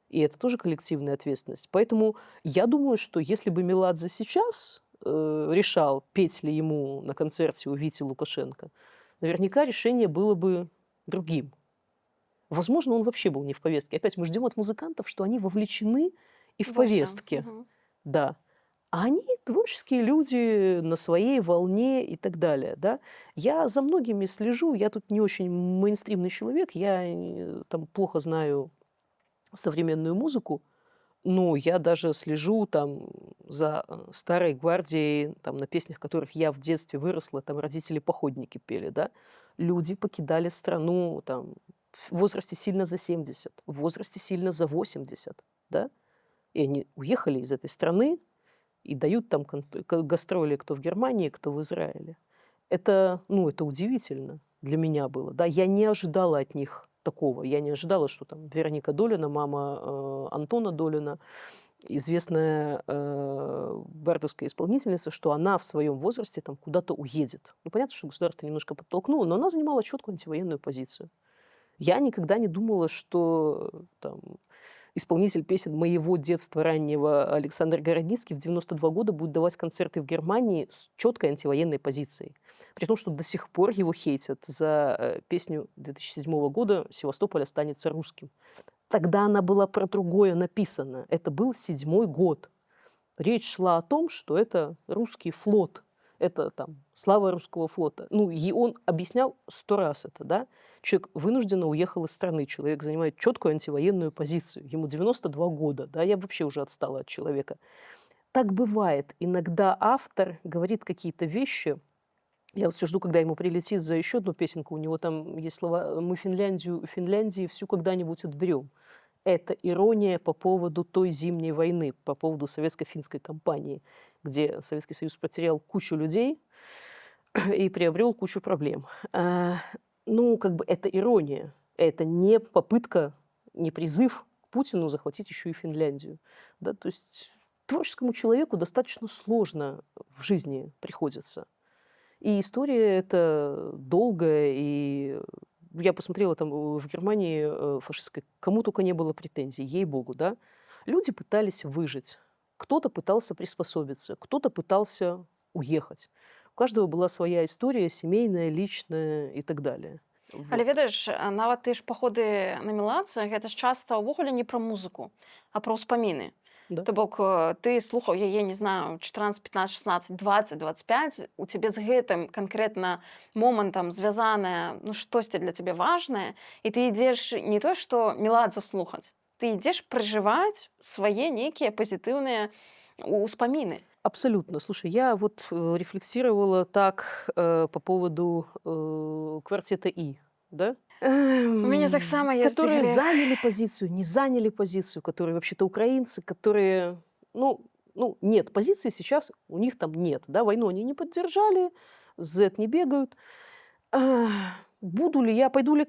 И это тоже коллективная ответственность. Поэтому я думаю, что если бы Меладзе сейчас решал, петь ли ему на концерте у Вити Лукашенко, наверняка решение было бы другим. Возможно, он вообще был не в повестке. Опять мы ждем от музыкантов, что они вовлечены и в повестке. Угу. Да. А они творческие люди на своей волне и так далее, да. Я за многими слежу, я тут не очень мейнстримный человек, я, там плохо знаю современную музыку, но я даже слежу там за, старой гвардией, там на песнях, которых я в детстве выросла, там родители-походники пели, да. Люди покидали страну там в возрасте сильно за 70, в возрасте сильно за 80, да. И они уехали из этой страны и дают там гастроли кто в Германии, кто в Израиле. Это, ну, это удивительно для меня было, да. Я не ожидала от них такого. Я не ожидала, что там Вероника Долина, мама, Антона Долина, известная, бардовская исполнительница, что она в своем возрасте там куда-то уедет. Ну, понятно, что государство немножко подтолкнуло, но она занимала четкую антивоенную позицию. Я никогда не думала, что там исполнитель песен моего детства раннего Александр Городницкий в 92 года будет давать концерты в Германии с четкой антивоенной позицией. При том, что до сих пор его хейтят за песню 2007 года «Севастополь останется русским». Тогда она была про другое написана. Это был 7-й год. Речь шла о том, что это русский флот, это там слава русского флота. Ну, и он объяснял 100 раз это, да. Человек вынужденно уехал из страны, человек занимает четкую антивоенную позицию. Ему 92 года, да, я вообще уже отстала от человека. Так бывает. Иногда автор говорит какие-то вещи. Я вот все жду, когда ему прилетит за еще одну песенку. У него там есть слова «Мы Финляндии всю когда-нибудь отберем». Это ирония по поводу той зимней войны, по поводу советско-финской кампании, где Советский Союз потерял кучу людей и приобрел кучу проблем. Ну, как бы это ирония. Это не попытка, не призыв к Путину захватить еще и Финляндию. Да, то есть творческому человеку достаточно сложно в жизни приходится. И история эта долгая, и я посмотрела там в Германии фашистской, кому только не было претензий, ей-богу, да. Люди пытались выжить, кто-то пытался приспособиться, кто-то пытался уехать. У каждого была своя история, семейная, личная и так далее. Але Вот. ведаеш, нават ты ж паходы на мелацыях, гэта ж часта ўвогуле не пра музыку, а пра ўспаміны. Да. То бок ты слухаў яе, не знаю, 14, 15, 16, 20, 25, у цябе з гэтым канкрэтна момантам звязанае, ну, штосьці для цябе важнае, і ты ідзеш не то, што меладзе слухаць, ты ідзеш пражываць свае нейкія пазітыўныя ўспаміны. Абсолютно. Слушай, я вот рефлексировала так по поводу квартета И, да? У мяне таксама ёсць Которые грэх. заняли позицию, не заняли позицию, которые вообще-то украинцы, которые, ну, нет, позиции сейчас у них там нет, да, войну они не поддержали, Z не бегают. Буду ли я, пойду ли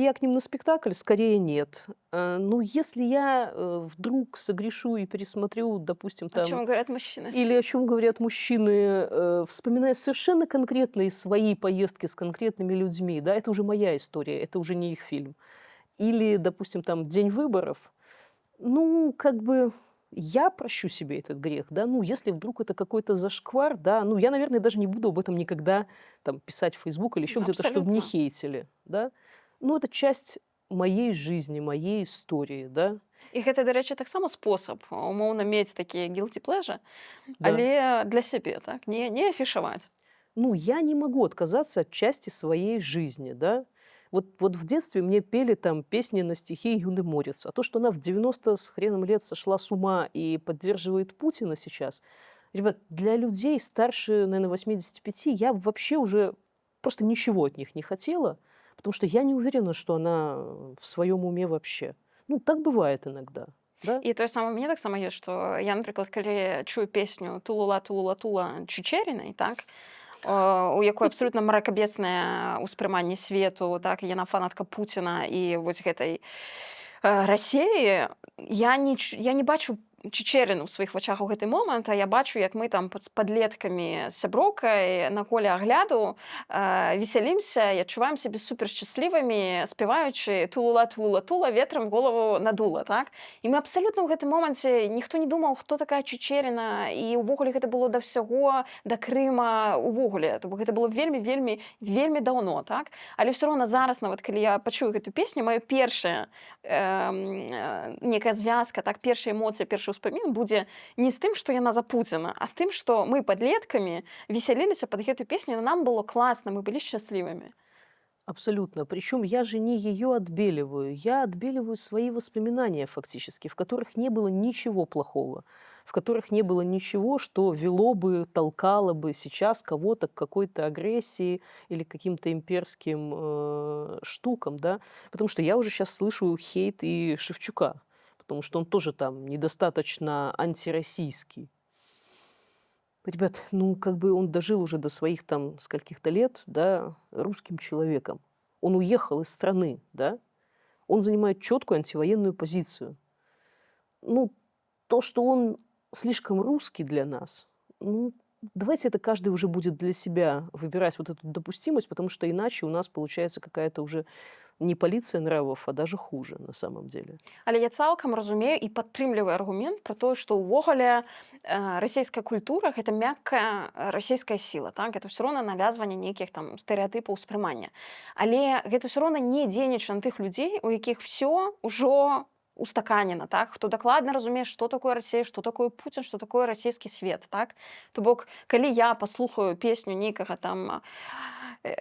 я к ним на спектакль? Скорее нет. Ну, если я вдруг согрешу и пересмотрю, допустим, О чём там, говорят мужчины? или о чем говорят мужчины, вспоминая совершенно конкретные свои поездки с конкретными людьми, да, это уже моя история, это уже не их фильм. Или, допустим, там день выборов, ну, как бы я прощу себе этот грех, да, ну, если вдруг это какой-то зашквар, да, ну, я, наверное, даже не буду об этом никогда там писать в Facebook или еще где-то, чтобы не Абсолютно. хейтили, да. Ну, это часть моей жизни, моей истории, да, І гэта, дарэчы, таксама спосаб умоўна мець такі guilty pleasure, да. але для сябе, так, не афішаваць. Ну, я не могу отказаться от части своей жизни, да. Вот в детстве мне пели там песни на стихи Юны Морец. А то, что она в 90 с хреном лет сошла с ума и поддерживает Путина сейчас, ребят, для людей старше, наверное, 85, я вообще уже просто ничего от них не хотела, потому что я не уверена, что она в своем уме вообще. Ну, так бывает иногда, да? І тое саме мне таксама ёсць, што я, напрыклад, калі чую песню «Тулула, тулула, тула» Чучерінай, так, у якой абсолютна маракабеснае ўспрыманне свету, так, яна фанатка Пуціна і вось гэтай Расіі, я не бачу Чечеріну ў сваіх вачах у гэты момант, а я бачу, як мы там з падлеткамі з сяброўкай на коле агляду весялімся і адчуваем сябе супершчаслівымі, спяваючы «Тулула, тулула, тула» ветрам голову надула, так? І мы абсалютна ў гэтым моманце ніхто не думаў, хто такая Чечеріна, і ўвогуле гэта было да ўсяго, да Крыма увогуле. То бок гэта было вельмі, вельмі, вельмі даўно, так? Але ўсё роўна зараз, нават калі я пачую гэту песню, маё першая некая звязка, так, першая эмоцыя, першы першы ўспамін будзе не з тым, што яна за Пуціна, а з тым, што мы падлеткамі весяліліся пад гэтую песню, і нам было класна, мы былі шчаслівымі. Абсолютно. Причем я же не ее отбеливаю, я отбеливаю свои воспоминания фактически, в которых не было ничего плохого, в которых не было ничего, что вело бы, толкало бы сейчас кого-то к какой-то агрессии или к каким-то имперским штукам, да, потому что я уже сейчас слышу хейт и Шевчука, потому что он тоже там недостаточно антироссийский. Ребят, ну, как бы он дожил уже до своих там скольких-то лет, да, русским человеком. Он уехал из страны, да. Он занимает четкую антивоенную позицию. Ну, то, что он слишком русский для нас, ну, давайте это каждый уже будет для себя выбирать вот эту допустимость, потому что иначе у нас получается какая-то уже не полиция нравов, а даже хуже на самом деле. Але я цалкам разумею і падтрымліваю аргумент пра тое, што ўвогуле расійская культура гэта мяккая расійская сіла, так? Гэта ўсё роўна навязванне нейкіх там стэрэатыпаў успрымання. Але гэта ўсё роўна не дзейнічае на тых людзей, у якіх все ўжо устаканена, так? Хто дакладна разумее, што такое Расія, што такое Пуцін, што такое расійскі свет, так? То бок, калі я паслухаю песню нейкага там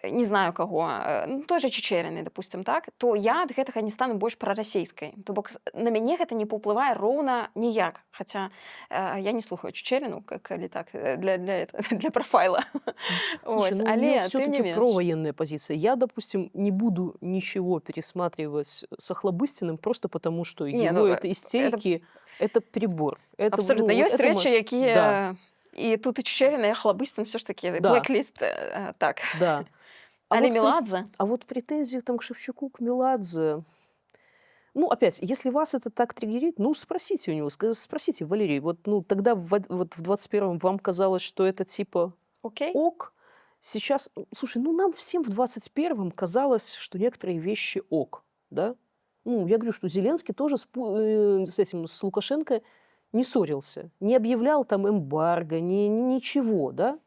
не знаю каго, ну, той же Чечеріны, допустим, так, то я ад гэтага не стану больш прарасійскай. То бок на мяне гэта не паўплывае роўна ніяк. Хаця я не слухаю Чечеріну, калі так, для профайла. Слушай, Ось, ну, у але нее тым не все-таки менш. провоенная позиция. Я, допустим, не буду ничего пересматривать с Охлобыстиным просто потому, что Не, его ну, это истерики, это перебор. Это, Абсолютно. ну, Ёсць это рэчы, якія да, і тут і Чечеріна, і Охлобыстин все ж таки да, блэк-ліст, так. да. Але Вот Меладзе? а вот претензии там к Шевчуку, к Меладзе, ну, опять, если вас это так триггерит, ну, спросите у него, спросите, Валерий, вот, ну, тогда вот в 21-м вам казалось, что это типа Окей. ок, сейчас, слушай, ну, нам всем в 21-м казалось, что некоторые вещи ок, да? Ну, я говорю, что Зеленский тоже с Лукашенко не ссорился, не объявлял там эмбарго, ничего, да?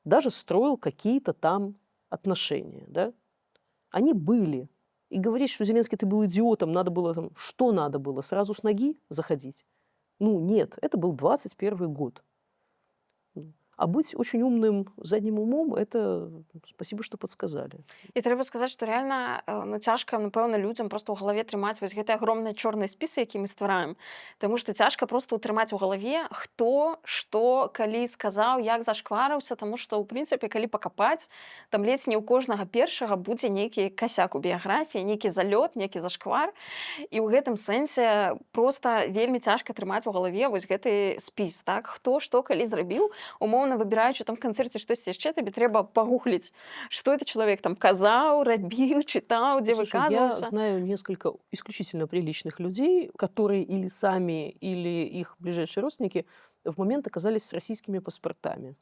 Даже строил какие-то там отношения, да? Они были. И говорить, что Зеленский, ты был идиотом, надо было там, что надо было, сразу с ноги заходить? Ну, нет, это был 21 год. А быть очень умным задним умом, это спасибо, что подсказали. І трэба сказаць, што рэальна ну, цяжка, напэўна, людзям проста ў галаве трымаць вось гэтыя агромныя чорныя спісы, які мы ствараем. Таму што цяжка проста ўтрымаць у галаве, хто, што, калі сказаў, як зашкварыўся, таму што, ў прынцыпе, калі пакапаць, там ледзь не ў кожнага першага будзе нейкі касяк у біяграфіі, нейкі залёт, нейкі зашквар. І ў гэтым сэнсе проста вельмі цяжка трымаць у галаве вось гэты спіс, так? Хто, што, калі зрабіў, умоўна выбіраючы там канцэрце штосьці яшчэ, табе трэба пагугліць, што это чалавек там казаў, рабіў, чытаў, дзе Слушай, я выказваўся. знаю несколько исключительно приличных людей, которые или сами, или их ближайшие родственники в момент оказались с российскими паспортами.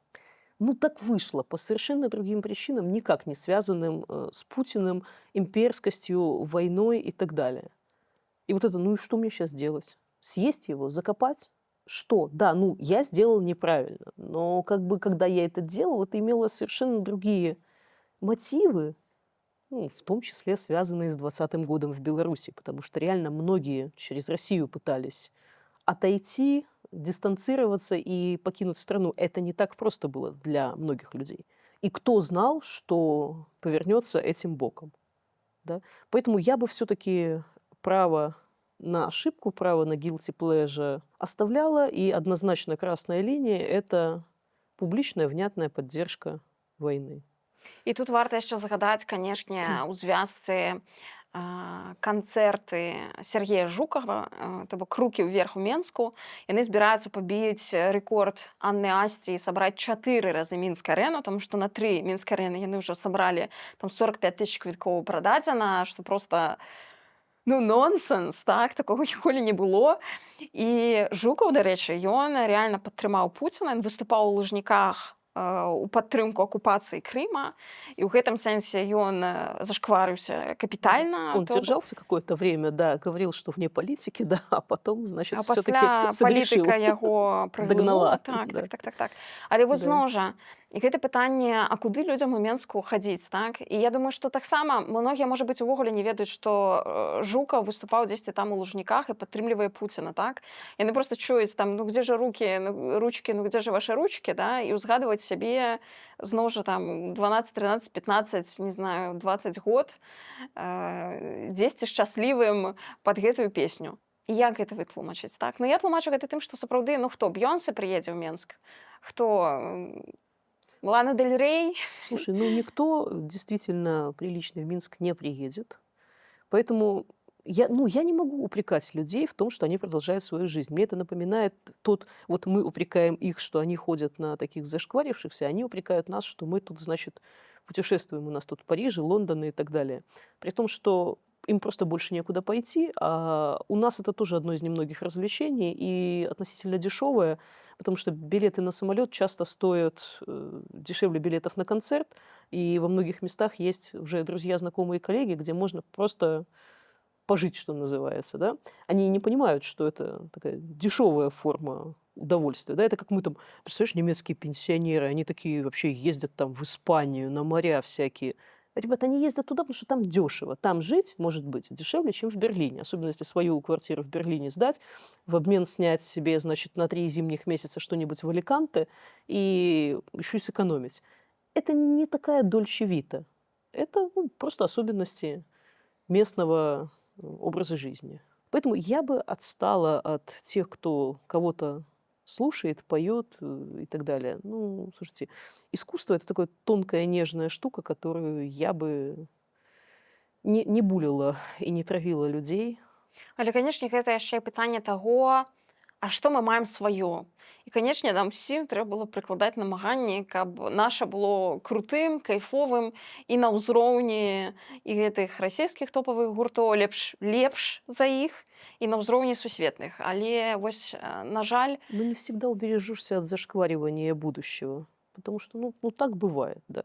Ну, так вышло по совершенно другим причинам, никак не связанным с Путиным, имперскостью, войной и так далее. И вот это, ну и что мне сейчас делать? Съесть его, закопать? Что? Да, ну, я сделал неправильно, но как бы, когда я это делал, это имело совершенно другие мотивы, ну, в том числе связанные с 2020 годом в Беларуси, потому что реально многие через Россию пытались отойти, дистанцироваться и покинуть страну. Это не так просто было для многих людей. И кто знал, что повернется этим боком? Да? Поэтому я бы все-таки право на ошибку, право на guilty pleasure оставляла, и однозначно красная линия – это публичная, внятная поддержка войны. І тут варта яшчэ загадаць, канешне, у звязцы канцэрты Сергея Жукова, то бок «Рукі ўверх» у Менску. Яны збіраюцца пабіць рэкорд Анны Асці і сабраць 4 разы Мінск-арэну, таму што на 3 Мінск-арэны яны ўжо сабралі там 45 000 квіткоў прададзена, што проста ну, нонсенс, так, такого ніколі не было. І Жукаў, дарэчы, ён рэальна падтрымаў Пуціна, ён выступаў у Лужніках у падтрымку акупацыі Крыма, і ў гэтым сэнсе ён зашкварыўся капітальна. Он держался какое-то время, да, говорил, что вне политики, да, а потом, значит, А все-таки пасля согрешил. палітыка яго Догнала, праглянула. Так, да. так, так, так, так. Але вось Да. зноў жа, і гэта пытанне, а куды людзям у Менску хадзіць, так? І я думаю, што таксама многія, можа быць, увогуле не ведаюць, што Жукаў выступаў дзесьці там у Лужніках і падтрымлівае Пуціна, так? Яны проста чуюць там, ну, где же рукі, ну, ручкі, ну, где же ваши ручкі, да? І ўзгадваюць сябе, зноў жа, там, 12, 13, 15, не знаю, 20 год, дзесьці шчаслівым пад гэтую песню. І як гэта вытлумачыць, так? Ну, я тлумачу гэта тым, што сапраўды, ну, хто, Бейонсе прыедзе ў Менск? Хто? Лана Дель Рей? Слушай, ну никто действительно приличный в Минск не приедет. Поэтому я не могу упрекать людей в том, что они продолжают свою жизнь. Мне это напоминает вот мы упрекаем их, что они ходят на таких зашкварившихся, они упрекают нас, что мы тут, значит, путешествуем. У нас тут Париж, Лондон и так далее. При том, что им просто больше некуда пойти, а у нас это тоже одно из немногих развлечений и относительно дешевое, потому что билеты на самолет часто стоят дешевле билетов на концерт, и во многих местах есть уже друзья, знакомые, коллеги, где можно просто пожить, что называется, да. Они не понимают, что это такая дешевая форма удовольствия, да. Это как мы там, представляешь, немецкие пенсионеры, они такие вообще ездят там в Испанию, на моря всякие. Ребята, они ездят туда, потому что там дешево. Там жить, может быть, дешевле, чем в Берлине. Особенно если свою квартиру в Берлине сдать, в обмен снять себе, значит, на 3 зимних месяца что-нибудь в Аликанте и еще и сэкономить. Это не такая дольче вита. Это просто особенности местного образа жизни. Поэтому я бы отстала от тех, кто кого-то слушает, поет и так далее. Ну, слушайте, искусство — это такая тонкая, нежная штука, которую я бы не булила и не травила людей. Але, канешне, гэта яшчэ і пытанне таго, а што мы маем сваё? І, канешне, нам усім трэба было прыкладаць намаганні, каб наша было крутым, кайфовым і на ўзроўні і гэтых расійскіх топавых гуртоў лепш за іх, і на ўзроўні сусветных. Але вось, на жаль, Но не всегда убережешься от зашкваривания будущего, потому что, ну так бывает, да.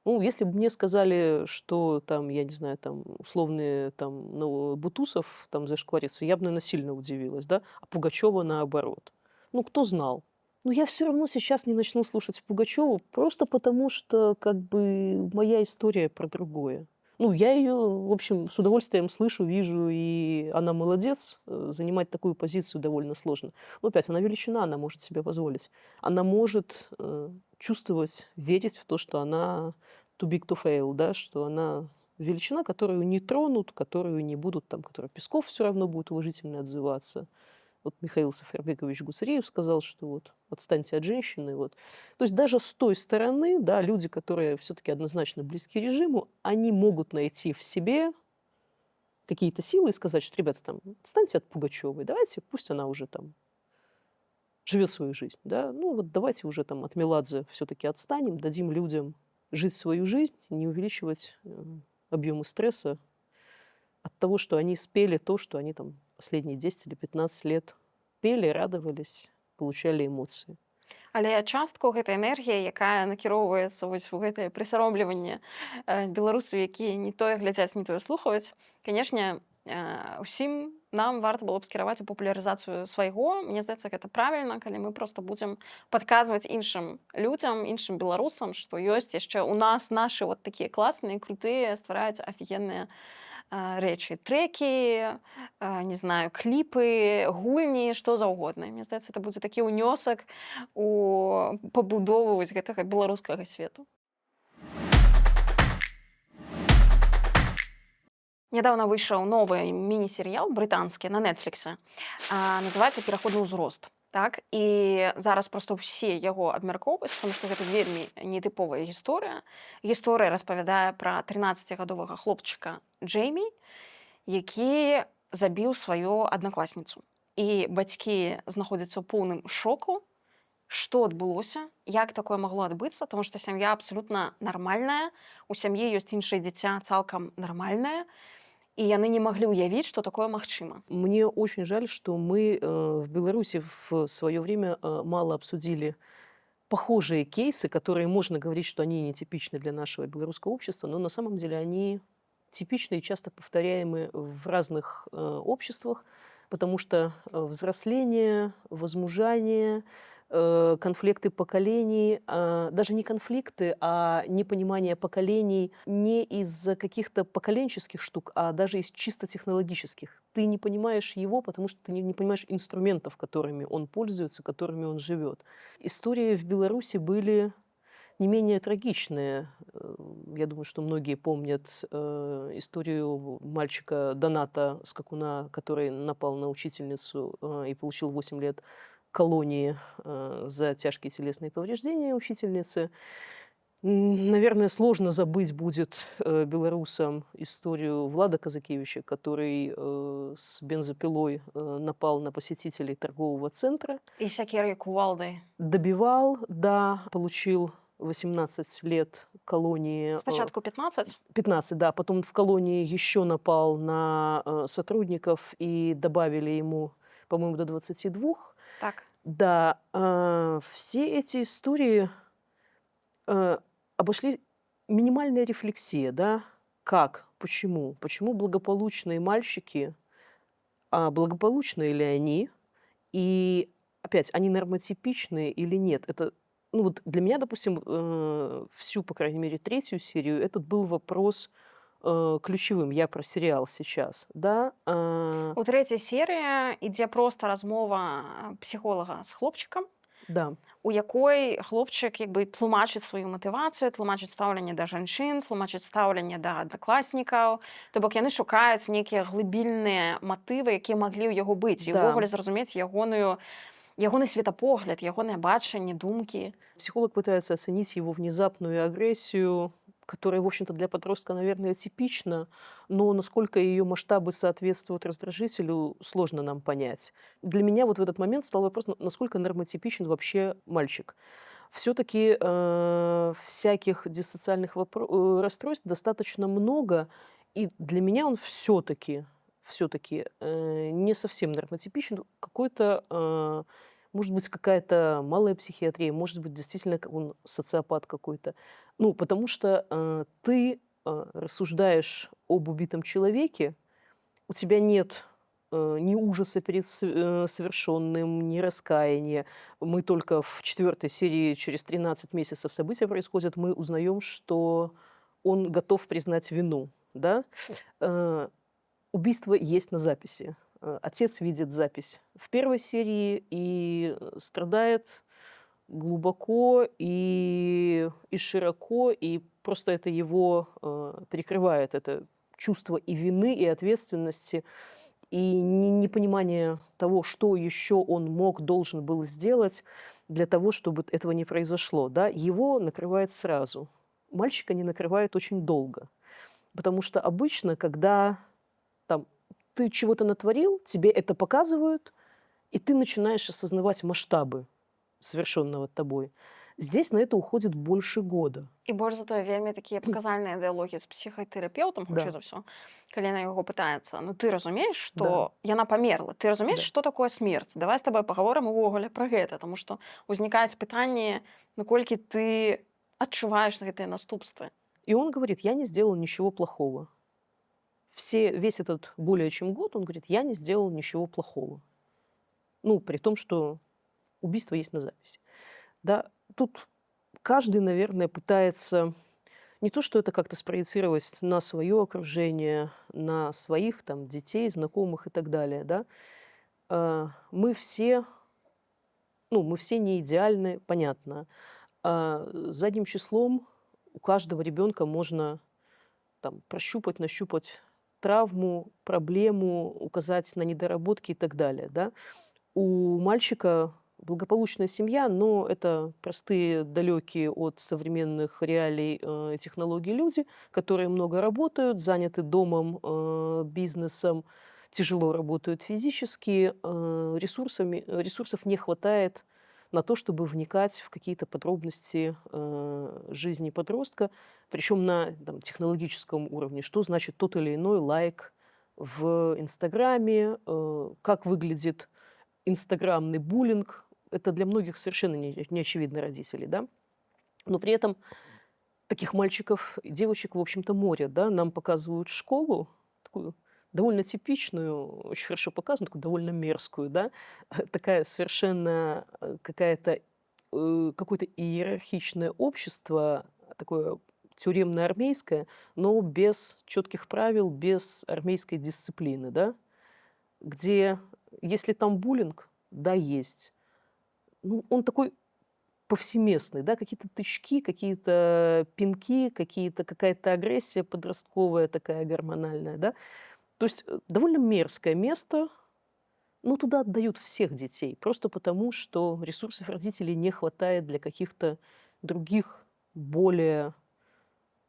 Ну, если бы мне сказали, что там, я не знаю, там условные там, Бутусов там зашкварится, я бы, наверное, сильно удивилась, да, а Пугачева наоборот. Ну, кто знал? Но я все равно сейчас не начну слушать Пугачеву, просто потому что, как бы, моя история про другое. Ну, я ее, в общем, с удовольствием слышу, вижу, и она молодец. Занимать такую позицию довольно сложно. Но опять, она величина, она может себе позволить. Она может чувствовать, верить в то, что она too big to fail, да, что она величина, которую не тронут, которую не будут, там, которая Песков все равно будет уважительно отзываться. Вот Михаил Сафарбекович Гусареев сказал, что вот отстаньте от женщины. Вот. То есть даже с той стороны, да, люди, которые все-таки однозначно близки режиму, они могут найти в себе какие-то силы и сказать, что, ребята, там, отстаньте от Пугачевой, давайте, пусть она уже там живет свою жизнь. Да? Ну вот давайте уже там от Меладзе все-таки отстанем, дадим людям жить свою жизнь, не увеличивать объемы стресса от того, что они спели то, что они там последние 10 или 15 лет пели, радовались, получали эмоции. Але частку гэтай энергіі, якая накіроўваецца вось у гэтае прысаромліванне беларусаў, якія не тое глядзяць, не тое слухаюць, канешне, усім нам варта было б скіраваць у папулярызацыю свайго. Мне здаецца, гэта правільна, калі мы проста будзем падказваць іншым людзям, іншым беларусам, што ёсць яшчэ у нас нашы вот такія класныя, крутыя, ствараюць афігенныя рэчы, трэкі, не знаю, кліпы, гульні, што заўгодна. Мне здаецца, это будзе такі ўнёсак у пабудову вось гэтага беларускага свету. Нядаўна выйшаў новы міні-серыял брытанскі на Нетфліксе. Называецца «Пераходны ўзрост». Так? І зараз проста ўсе яго абмяркоўваюць, тому што гэта вельмі нетыповая гісторыя. Гісторыя распавядае пра 13гадовага хлопчыка Джеймі, які забіў сваю аднакласніцу. І бацькі знаходзяцца ў поўным шоку, што адбылося, як такое магло адбыцца, тому што сям'я абсалютна нармальная, у сям'і ёсць іншае дзіця цалкам нармальнае, и яны не могли уявить, что такое магчыма. Мне очень жаль, что мы в Беларуси в свое время мало обсудили похожие кейсы, которые можно говорить, что они нетипичны для нашего белорусского общества, но на самом деле они типичны и часто повторяемы в разных обществах, потому что взросление, возмужание, конфликты поколений, даже не конфликты, а непонимание поколений не из-за каких-то поколенческих штук, а даже из чисто технологических. Ты не понимаешь его, потому что ты не понимаешь инструментов, которыми он пользуется, которыми он живет. Истории в Беларуси были не менее трагичные. Я думаю, что многие помнят историю мальчика Доната Скакуна, который напал на учительницу и получил 8 лет колонии за тяжкие телесные повреждения учительницы. Наверное, сложно забыть будет белорусам историю Влада Казакевича, который с бензопилой напал на посетителей торгового центра, И всякие кувалды. добивал, да, получил 18 лет колонии, Спочатку 15. 15, да, потом в колонии еще напал на сотрудников и добавили ему, по-моему, до 22. Так. Да, все эти истории обошли минимальная рефлексия, да, как, почему, почему благополучные мальчики, а благополучные ли они, и опять, они нормотипичные или нет? Это, ну вот для меня, допустим, всю, по крайней мере, третью серию, этот был вопрос ключевым. Я про сериал сейчас, да. У трэцяй серыі ідзе проста размова псіхолага з хлопчыкам, Да, у якой хлопчык як бы тлумачыць сваю матывацыю, тлумачыць стаўленне да жанчын, тлумачыць стаўленне да аднакласнікаў. То бок яны шукаюць нейкія глыбільныя матывы, якія маглі ў яго быць, і да. ўвогуле зразумець ягоны светапогляд, ягонае бачанне, думкі. Психолог пытается оценить его внезапную агрессию, которая, в общем-то, для подростка, наверное, типична, но насколько ее масштабы соответствуют раздражителю, сложно нам понять. Для меня вот в этот момент стал вопрос, насколько нормотипичен вообще мальчик. Все-таки всяких диссоциальных расстройств достаточно много, и для меня он все-таки не совсем нормотипичен. Какой-то, может быть, какая-то малая психиатрия, может быть, действительно он социопат какой-то. Ну, потому что ты рассуждаешь об убитом человеке, у тебя нет ни ужаса перед совершенным, ни раскаяния. Мы только в 4-й серии, через 13 месяцев события происходят, мы узнаем, что он готов признать вину. Да? Убийство есть на записи. Отец видит запись в 1-й серии и страдает глубоко и широко, и просто это его перекрывает, это чувство и вины, и ответственности, и непонимание того, что еще он мог, должен был сделать для того, чтобы этого не произошло. Да? Его накрывает сразу. Мальчика не накрывает очень долго. Потому что обычно, когда там, ты чего-то натворил, тебе это показывают, и ты начинаешь осознавать масштабы совершенного тобой. Здесь на это уходит больше года. І больш за тое вельмі такія паказальныя дыялогі з псіхатэрапеўтам, хутчэй за ўсё, калі яна яго пытаецца: ну ты разумееш, што яна памерла, ты разумееш, Да. што такое смерць, давай з табой пагаворым увогуле пра гэта, таму што ўзнікаюць пытанні, наколькі ты адчуваеш гэтыя наступствы. И он говорит, я не сделал ничего плохого. Весь этот более чем год он говорит, я не сделал ничего плохого. Ну, при том, что убийство есть на записи. Да, тут каждый, наверное, пытается не то, что это как-то спроецировать на свое окружение, на своих там детей, знакомых и так далее, да. Мы все не идеальны, понятно. Задним числом у каждого ребенка можно там прощупать, нащупать травму, проблему, указать на недоработки и так далее, да. У мальчика благополучная семья, но это простые, далекие от современных реалий технологий люди, которые много работают, заняты домом, бизнесом, тяжело работают физически, ресурсов не хватает на то, чтобы вникать в какие-то подробности жизни подростка, причем на технологическом уровне. Что значит тот или иной лайк в Инстаграме, как выглядит инстаграмный буллинг. это для многих совершенно не очевидно родителей, да. Но при этом таких мальчиков и девочек, в общем-то, море, да. Нам показывают школу, такую довольно типичную, очень хорошо показанную, такую довольно мерзкую, да. Такая совершенно, какая-то, какое-то иерархичное общество, такое тюремно-армейское, но без четких правил, без армейской дисциплины, да. Где, если там буллинг, да, есть. Ну, он такой повсеместный, да, какие-то тычки, какие-то пинки, какая-то агрессия подростковая такая гормональная, да. То есть, довольно мерзкое место, но туда отдают всех детей, просто потому, что ресурсов родителей не хватает для каких-то других, более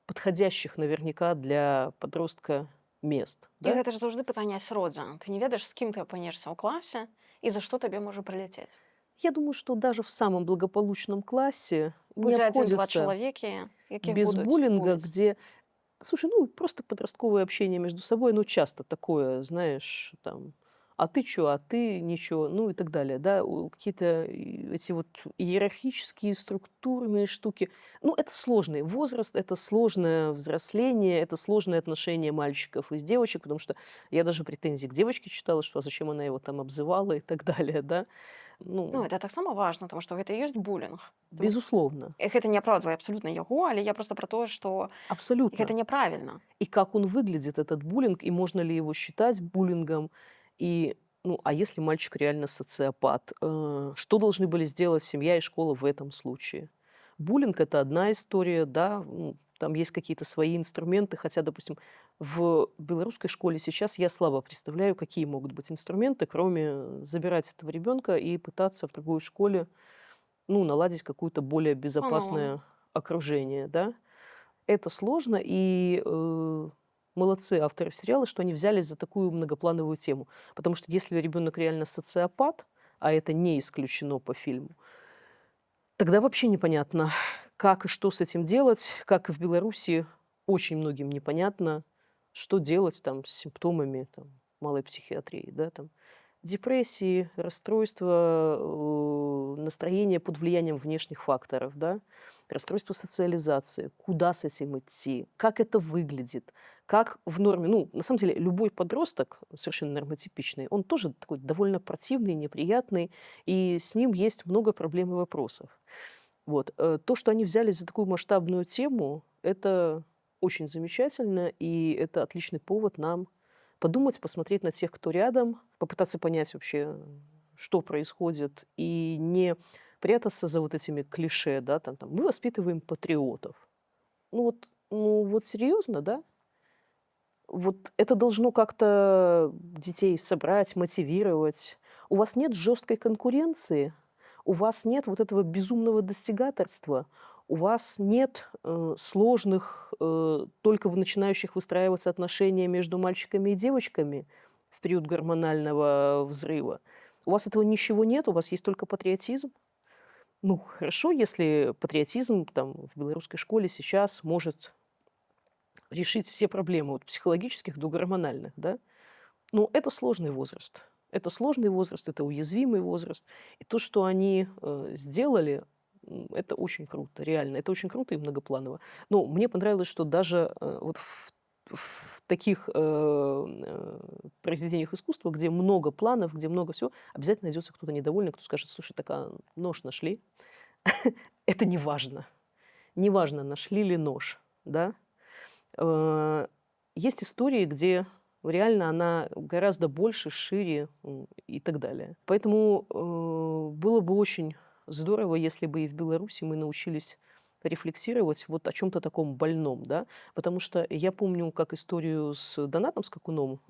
подходящих наверняка для подростка мест, І да. гэта ж заўжды пытанне асяроддзя. Ты не ведаеш, з кім ты апынешся ў класе і за што табе можа прыляцець. Я думаю, что даже в самом благополучном классе не Будзе адзін-два обходится чалавекі, якіх без будуць буллинга, буліць. где, слушай, ну, просто подростковое общение между собой, ну, часто такое, знаешь, там, а ты чё, а ты ничего, ну и так далее, да, какие-то эти вот иерархические, структурные штуки. Ну, это сложный возраст, это сложное взросление, это сложные отношения мальчиков и с девочек, потому что я даже претензии к девочке читала, что а зачем она его там обзывала и так далее, да. Ну, Ну, это таксама важна, таму што гэта і ёсць булінг. безусловно, Гэта не апраўдвае абсалютна яго, але я проста пра тое, што гэта абсолютно. няправільна. И как он выглядит, этот буллинг, и можно ли его считать буллингом. И, ну, а если мальчик реально социопат, что должны были сделать семья и школа в этом случае? Буллинг – это одна история, да, ну, там есть какие-то свои инструменты, хотя, допустим, в белорусской школе сейчас я слабо представляю, какие могут быть инструменты, кроме забирать этого ребенка и пытаться в другой школе, ну, наладить какое-то более По-новому. безопасное окружение, да. Это сложно, и, молодцы авторы сериала, что они взялись за такую многоплановую тему. Потому что если ребенок реально социопат, а это не исключено по фильму, тогда вообще непонятно, как и что с этим делать. Как и в Беларуси, очень многим непонятно, что делать там с симптомами там, малой психиатрии, да, там. Депрессии, расстройства, настроения под влиянием внешних факторов, да, расстройство социализации, куда с этим идти, как это выглядит, как в норме. Ну, на самом деле, любой подросток, совершенно нормотипичный, он тоже такой довольно противный, неприятный, и с ним есть много проблем и вопросов. Вот. То, что они взялись за такую масштабную тему, это очень замечательно, и это отличный повод нам подумать, посмотреть на тех, кто рядом, попытаться понять вообще, что происходит, и не прятаться за вот этими клише, да, там мы воспитываем патриотов. Ну вот серьезно, да? Вот это должно как-то детей собрать, мотивировать. У вас нет жесткой конкуренции, у вас нет вот этого безумного достигаторства, у вас нет сложных, только начинающих выстраиваться отношения между мальчиками и девочками в период гормонального взрыва. У вас этого ничего нет, у вас есть только патриотизм. Ну, хорошо, если патриотизм там в белорусской школе сейчас может решить все проблемы от психологических до гормональных, да. Но это сложный возраст. Это сложный возраст, это уязвимый возраст. И то, что они сделали, это очень круто, реально. Это очень круто и многопланово. Но мне понравилось, что даже вот в таких произведениях искусства, где много планов, где много всего, обязательно найдется кто-то недовольный, кто скажет, слушай, так а нож нашли? Это не важно. Не важно, нашли ли нож, да. Есть истории, где реально она гораздо больше, шире и так далее. Поэтому было бы очень здорово, если бы и в Беларуси мы научились рефлексировать вот о чем-то таком больном, да, потому что я помню, как историю с Донатом Скакуном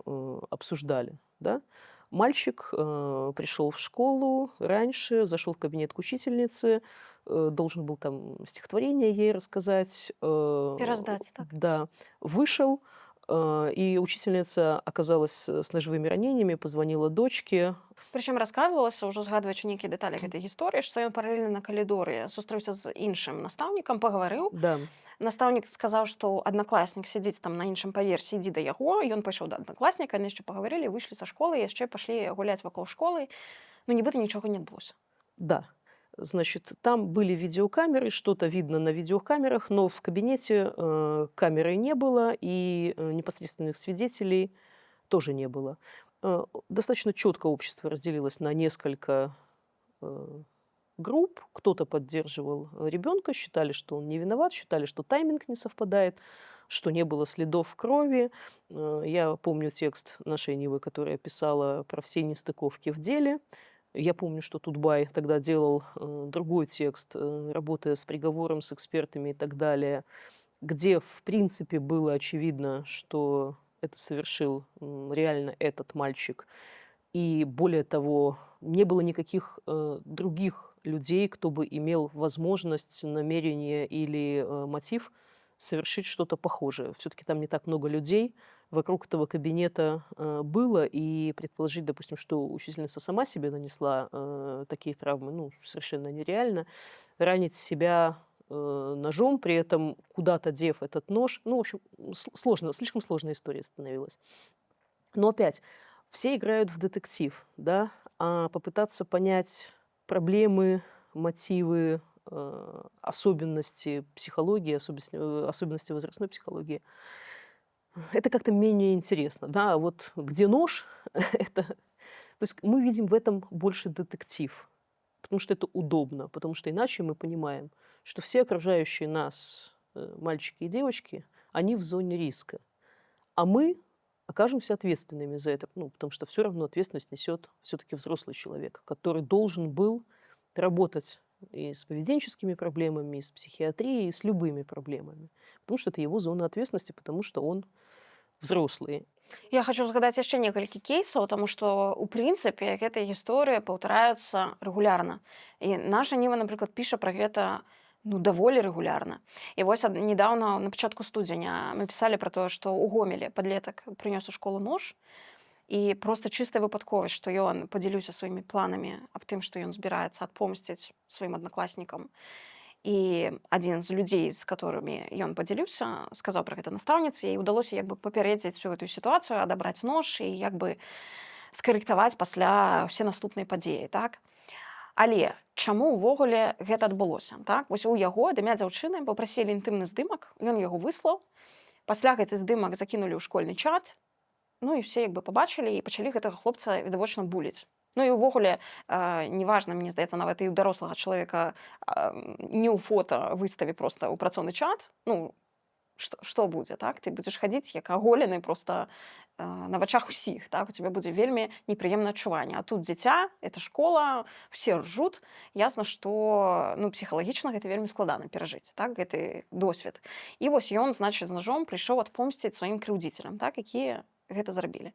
обсуждали, да. Мальчик пришел в школу раньше, зашел в кабинет к учительнице, должен был там стихотворение ей рассказать. Пераздаць, так? Да, вышел, и учительница оказалась с ножевыми ранениями, позвонила дочке. Прычым расказвалася, ўжо згадваючы нейкія дэталі гэтай гісторыі, што ён паралельна на калідоры сустрэўся з іншым настаўнікам, пагаварыў. Да, Настаўнік сказаў, што аднакласнік сядзіць там на іншым паверсе, ідзі да яго, ён пайшоў да аднакласніка, яны яшчэ пагаварылі, выйшлі са школы, яшчэ пашлі гуляць вакол школы. Ну, нібыта нічога не адбылося. Да. Значит, там были видеокамеры, что-то видно на видеокамерах, но в кабинете камеры не было, и непосредственных свидетелей тоже не было. Достаточно четко общество разделилось на несколько э, групп. Кто-то поддерживал ребенка, считали, что он не виноват, считали, что тайминг не совпадает, что не было следов крови. Я помню текст нашей Нивы, которая писала про все нестыковки в деле. Я помню, что Тутбай тогда делал другой текст, работая с приговором, с экспертами и так далее, где, в принципе, было очевидно, что это совершил реально этот мальчик. И более того, не было никаких других людей, кто бы имел возможность, намерение или мотив совершить что-то похожее. Все-таки там не так много людей вокруг этого кабинета было, и предположить, допустим, что учительница сама себе нанесла такие травмы, ну, совершенно нереально. Ранить себя ножом, при этом куда-то дев этот нож. Ну, в общем, сложно, слишком сложная история становилась. Но опять, все играют в детектив, да, а попытаться понять проблемы, мотивы, особенности психологии, особенности возрастной психологии, это как-то менее интересно, да. А вот где нож, это, то есть мы видим в этом больше детектив, потому что это удобно, потому что иначе мы понимаем, что все окружающие нас мальчики и девочки, они в зоне риска. А мы окажемся ответственными за это, ну, потому что все равно ответственность несет все-таки взрослый человек, который должен был работать и с поведенческими проблемами, и с психиатрией, и с любыми проблемами. Потому что это его зона ответственности, потому что он взрослый. Я хочу згадаць яшчэ некалькі кейсаў, таму што ў прынцыпе гэтая гісторыя паўтараюцца рэгулярна. І наша Ніва, напрыклад, піша пра гэта ну даволі рэгулярна. І вось недаўна на пачатку студзеня мы пісалі пра тое, што ў Гомелі падлетак прынёс у школу нож, і проста чыстая выпадковасць, што ён падзяліўся сваімі планамі аб тым, што ён збіраецца адпомсціць сваім аднакласнікам. І адзін з людзей, з которымі ён падзяліўся, сказаў пра гэта настаўніцы, і ўдалося як бы папярэдзіць всю гэтую сітуацыю, адабраць нож і як бы скарэктаваць пасля ўсе наступныя падзеі, так? Але чаму ўвогуле гэта адбылося, так? Вось у яго дымя дзяўчыны папрасілі інтымны здымак, ён яго выслаў. Пасля гэты здымак закінулі ў школьны чат. Ну і все як бы пабачылі і пачалі гэтага хлопца відавочна буліць. Ну і ўвогуле неважна, мне здаецца, нават і ў дарослага чалавека не ў фота выставе проста ў працоўны чат. Ну, што будзе, так? Ты будзеш хадзіць як аголены проста на вачах усіх, так? У цябе будзе вельмі непрыемнае адчуванне. А тут дзіця, это школа, все ржут. Ясна, што ну, псіхалагічна гэта вельмі складана перажыць, так? Гэты досвед. І вось ён, значыць, з ножом прыйшоў адпомсціць сваім крыўдзіцелям, так? Якія гэта зрабілі.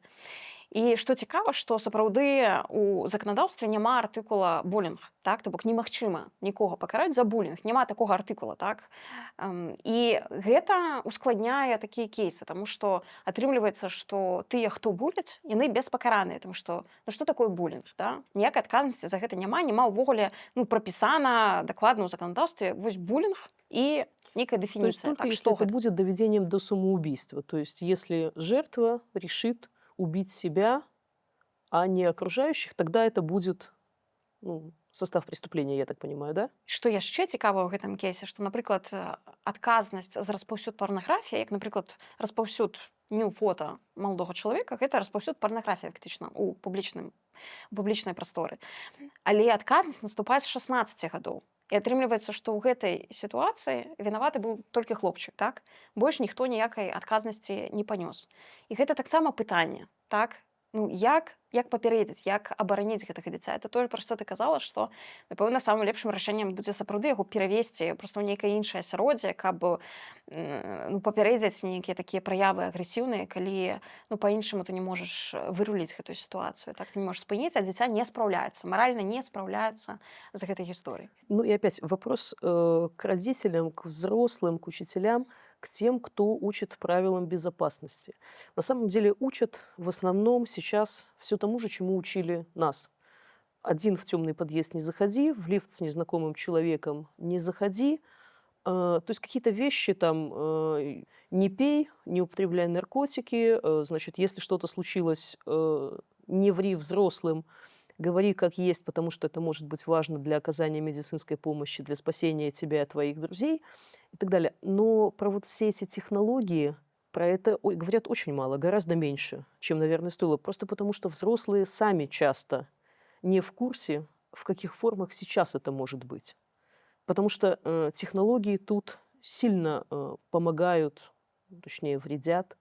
І што цікава, што сапраўды у заканадаўстве няма артыкула булінг, так? То бок немагчыма нікога пакараць за булінг, няма такога артыкула, так? І гэта ускладняе такія кейсы, таму што атрымліваецца, што тыя, хто буляць, яны беспакараныя, таму што ну што такое булінг, да? Ніякай адказнасці за гэта няма ўвогуле ну прапісана дакладна ў заканадаўстве вось булінг і некая То есть дэфініцыя, только так? если Што это гэта? будет доведением до самоубийства. То есть если жертва решит убить себя, а не окружающих, тогда это будет ну, состав преступления, я так понимаю, да? Што яшчэ цікава ў гэтым кейсе, што, напрыклад, адказнасць за распаўсюд парнаграфіі, як, напрыклад, распаўсюд фота маладога чалавека, гэта распаўсюд парнаграфіі фактычна ў публічнай прасторы. Але адказнасць наступае з 16 гадоў. І атрымліваецца, што ў гэтай сітуацыі вінаваты быў толькі хлопчык, так? Больш ніхто ніякай адказнасці не панёс. І гэта таксама пытанне, так? Ну, як папярэдзіць, як абараніць гэтага дзіця? Это тое, пра што ты казала, што, напэўна, самым лепшым рашэннем будзе сапраўды яго перавесці проста ў нейкае іншае асяроддзе, каб ну, папярэдзіць нейкія такія праявы агрэсіўныя, калі ну, па-іншаму ты не можаш выруліць гэтую сітуацыю. Так, ты не можаш спыніць, а дзіця не спраўляецца, маральна не спраўляецца з гэтай гісторыяй. Ну и опять вопрос к родителям, к взрослым, к учителям, к тем, кто учит правилам безопасности. На самом деле учат в основном сейчас все тому же, чему учили нас. Один в темный подъезд не заходи, в лифт с незнакомым человеком не заходи. То есть какие-то вещи там не пей, не употребляй наркотики. Значит, если что-то случилось, не ври взрослым, говори как есть, потому что это может быть важно для оказания медицинской помощи, для спасения тебя и твоих друзей и так далее. Но про вот все эти технологии, про это говорят очень мало, гораздо меньше, чем, наверное, стоило. Просто потому что взрослые сами часто не в курсе, в каких формах сейчас это может быть. Потому что технологии тут сильно помогают, точнее, вредят,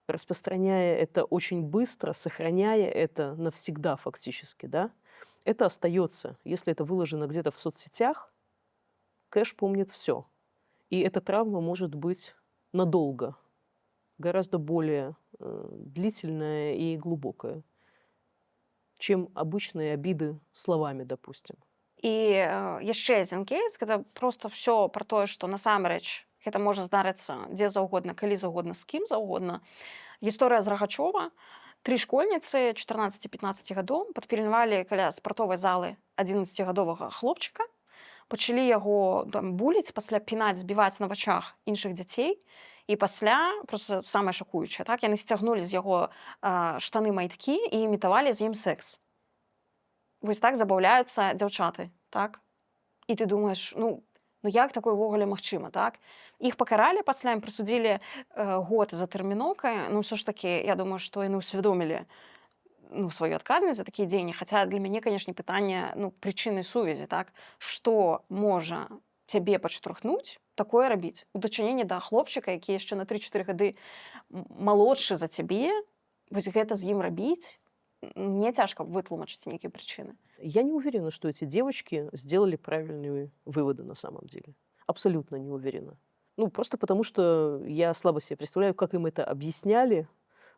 распространяя это очень быстро, сохраняя это навсегда фактически, да, это остается. Если это выложено где-то в соцсетях, кэш помнит все. И эта травма может быть надолго, гораздо более длительная и глубокая, чем обычные обиды словами, допустим. І яшчэ адзін кейс, гэта проста ўсё пра тое, што насамрэч гэта можа здарыцца дзе заўгодна, калі заўгодна, з кім заўгодна. Гісторыя з Рагачова. 3 школьніцы 14-15 гадоў падпільнавалі каля спартовай залы 11гадовага хлопчыка, пачалі яго там буліць, пасля пінаць, збіваць на вачах іншых дзяцей, і пасля, просто самае шакуючае, так, яны сцягнулі з яго штаны-майткі і імітавалі з ім секс. Вось так забаўляюцца дзяўчаты, так? І ты думаеш, ну як такое ўвогуле магчыма, так? Іх пакаралі, пасля ім прысудзілі год за тэрміноўкай, ну ўсё ж такі, я думаю, што яны ўсвядомілі сваю адказнасць за такія дзеянні, хаця для мяне, канешне, пытанне прычыны сувязі, так? Што можа цябе падштурхнуць такое рабіць? У дачыненні да хлопчыка, які яшчэ на 3-4 гады малодшы за цябе, вось гэта з ім рабіць? Мне тяжко вытлумачить некие причины. Я не уверена, что эти девочки сделали правильные выводы на самом деле. Абсолютно не уверена. Просто потому что я слабо себе представляю, как им это объясняли,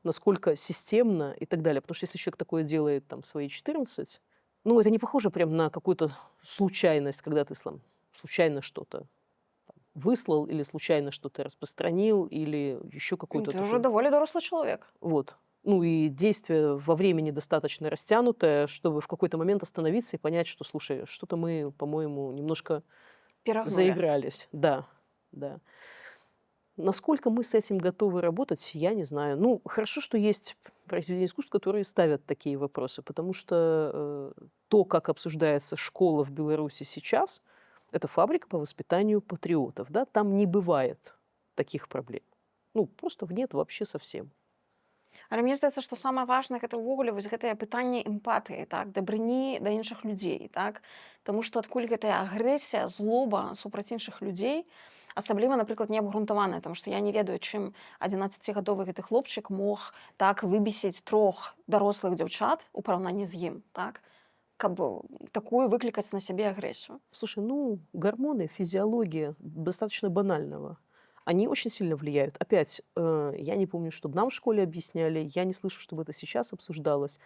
насколько системно и так далее. Потому что если человек такое делает там, в свои 14, это не похоже прям на какую-то случайность, когда ты случайно что-то выслал или случайно что-то распространил или еще какой-то... Ты уже довольно взрослый человек. Вот. И действие во времени достаточно растянутое, чтобы в какой-то момент остановиться и понять, что, слушай, что-то мы, по-моему, немножко заигрались. Да. Насколько мы с этим готовы работать, я не знаю. Хорошо, что есть произведения искусства, которые ставят такие вопросы, потому что то, как обсуждается школа в Беларуси сейчас, это фабрика по воспитанию патриотов. Да? Там не бывает таких проблем. Просто нет вообще совсем. Але мне здаецца, што самае важнае гэта ўвогуле вось гэтае пытанне эмпатыі, так, дабрыні да іншых людзей, так? Таму што адкуль гэтая агрэсія, злоба супраць іншых людзей, асабліва, напрыклад, неабгрунтаваная, таму што я не ведаю, чым 11гадовы гэты хлопчык мог так выбесіць 3 дарослых дзяўчат у параўнанні з ім, так? Каб такую выклікаць на сябе агрэсію. Слушай, гормоны, физиология достаточно банального. Они очень сильно влияют. Опять, я не помню, чтобы нам в школе объясняли, я не слышу, чтобы это сейчас обсуждалось,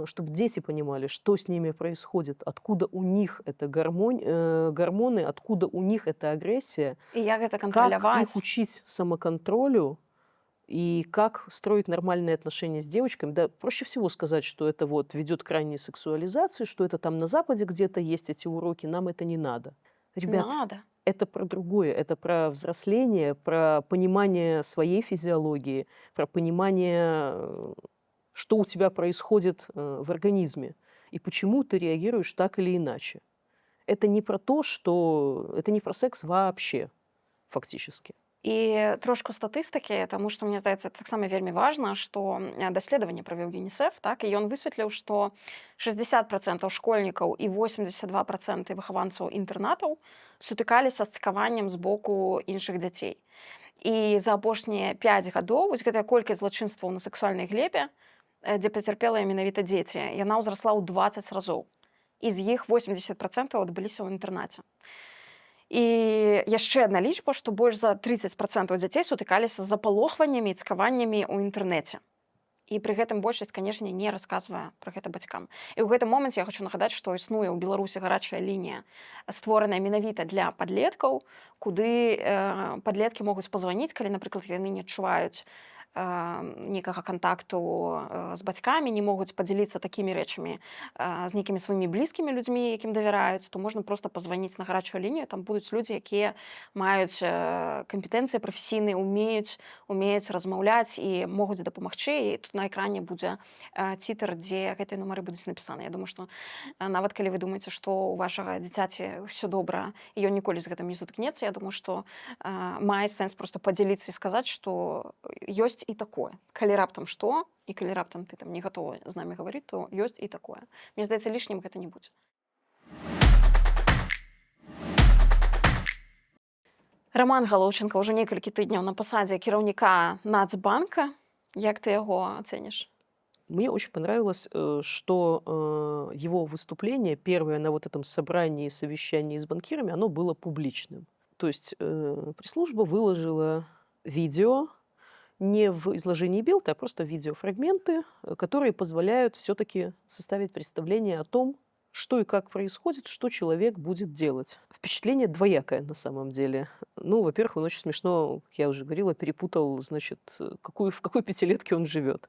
чтобы дети понимали, что с ними происходит, откуда у них это гормоны, откуда у них эта агрессия, и як это контролировать, как их учить самоконтролю и как строить нормальные отношения с девочками. Да, проще всего сказать, что это ведет к крайней сексуализации, что это там на Западе где-то есть эти уроки, нам это не надо. Ребят, надо. Это про другое, это про взросление, про понимание своей физиологии, про понимание, что у тебя происходит в организме и почему ты реагируешь так или иначе. Это не про то, что... Это не про секс вообще, фактически. І трошку статыстыкі, таму што мне здаецца, таксама вельмі важна, што даследаванне правёў ЮНІСЕФ, так, і ён высветліў, што 60% школьнікаў і 82% выхаванцаў інтэрнатаў сутыкаліся з цкаваннем з боку іншых дзяцей. І за апошнія 5 гадоў вось гэтая колькасць злачынстваў на сексуальнай глебе, дзе пацярпелыя менавіта дзеці, яна ўзрасла ў 20 разоў. І з іх 80% адбыліся ў інтэрнаце. І яшчэ адна лічба, што больш за 30% дзяцей сутыкаліся з запалохваннямі і цкаваннямі ў інтэрнэце. І пры гэтым большасць, канешне, не расказвае пра гэта бацькам. І ў гэтым моманце я хочу нагадаць, што існуе ў Беларусі гарачая лінія, створаная менавіта для падлеткаў, куды падлеткі могуць пазваніць, калі, напрыклад, яны не адчуваюць некага кантакту з бацькамі, не могуць падзяліцца такімі рэчамі з нейкімі сваімі блізкімі людзьмі, якім давяраюць, то можна проста пазваніць на гарачую лінію. Там будуць людзі, якія маюць кампетэнцыі прафесійныя, умеюць размаўляць і могуць дапамагчы. І тут на экране будзе цітар, дзе гэтыя нумары будуць напісаны. Я думаю, што нават калі вы думаеце, што у вашага дзіцяці ўсё добра і ён ніколі з гэтым не сутыкнецца, я думаю, што мае сэнс проста падзяліцца і сказаць, што ёсць і такое. Калі раптам што, і калі раптам ты там не гатовы з намі гаварыць, то ёсць і такое. Мне здаецца, лішнім гэта не будзе. Роман Галоўченка ўжо некалькі тыдняў на пасадзе кіраўніка Нацбанка. Як ты яго ацэніш? Мне очень понравилось, что его выступление, первое на вот этом собрании, совещании с банкирами, оно было публичным. То есть пресс-служба выложила видео, не в изложении Белты, а просто видеофрагменты, которые позволяют все-таки составить представление о том, что и как происходит, что человек будет делать. Впечатление двоякое на самом деле. Ну, во-первых, он очень смешно, как я уже говорила, перепутал, значит, в какой пятилетке он живет.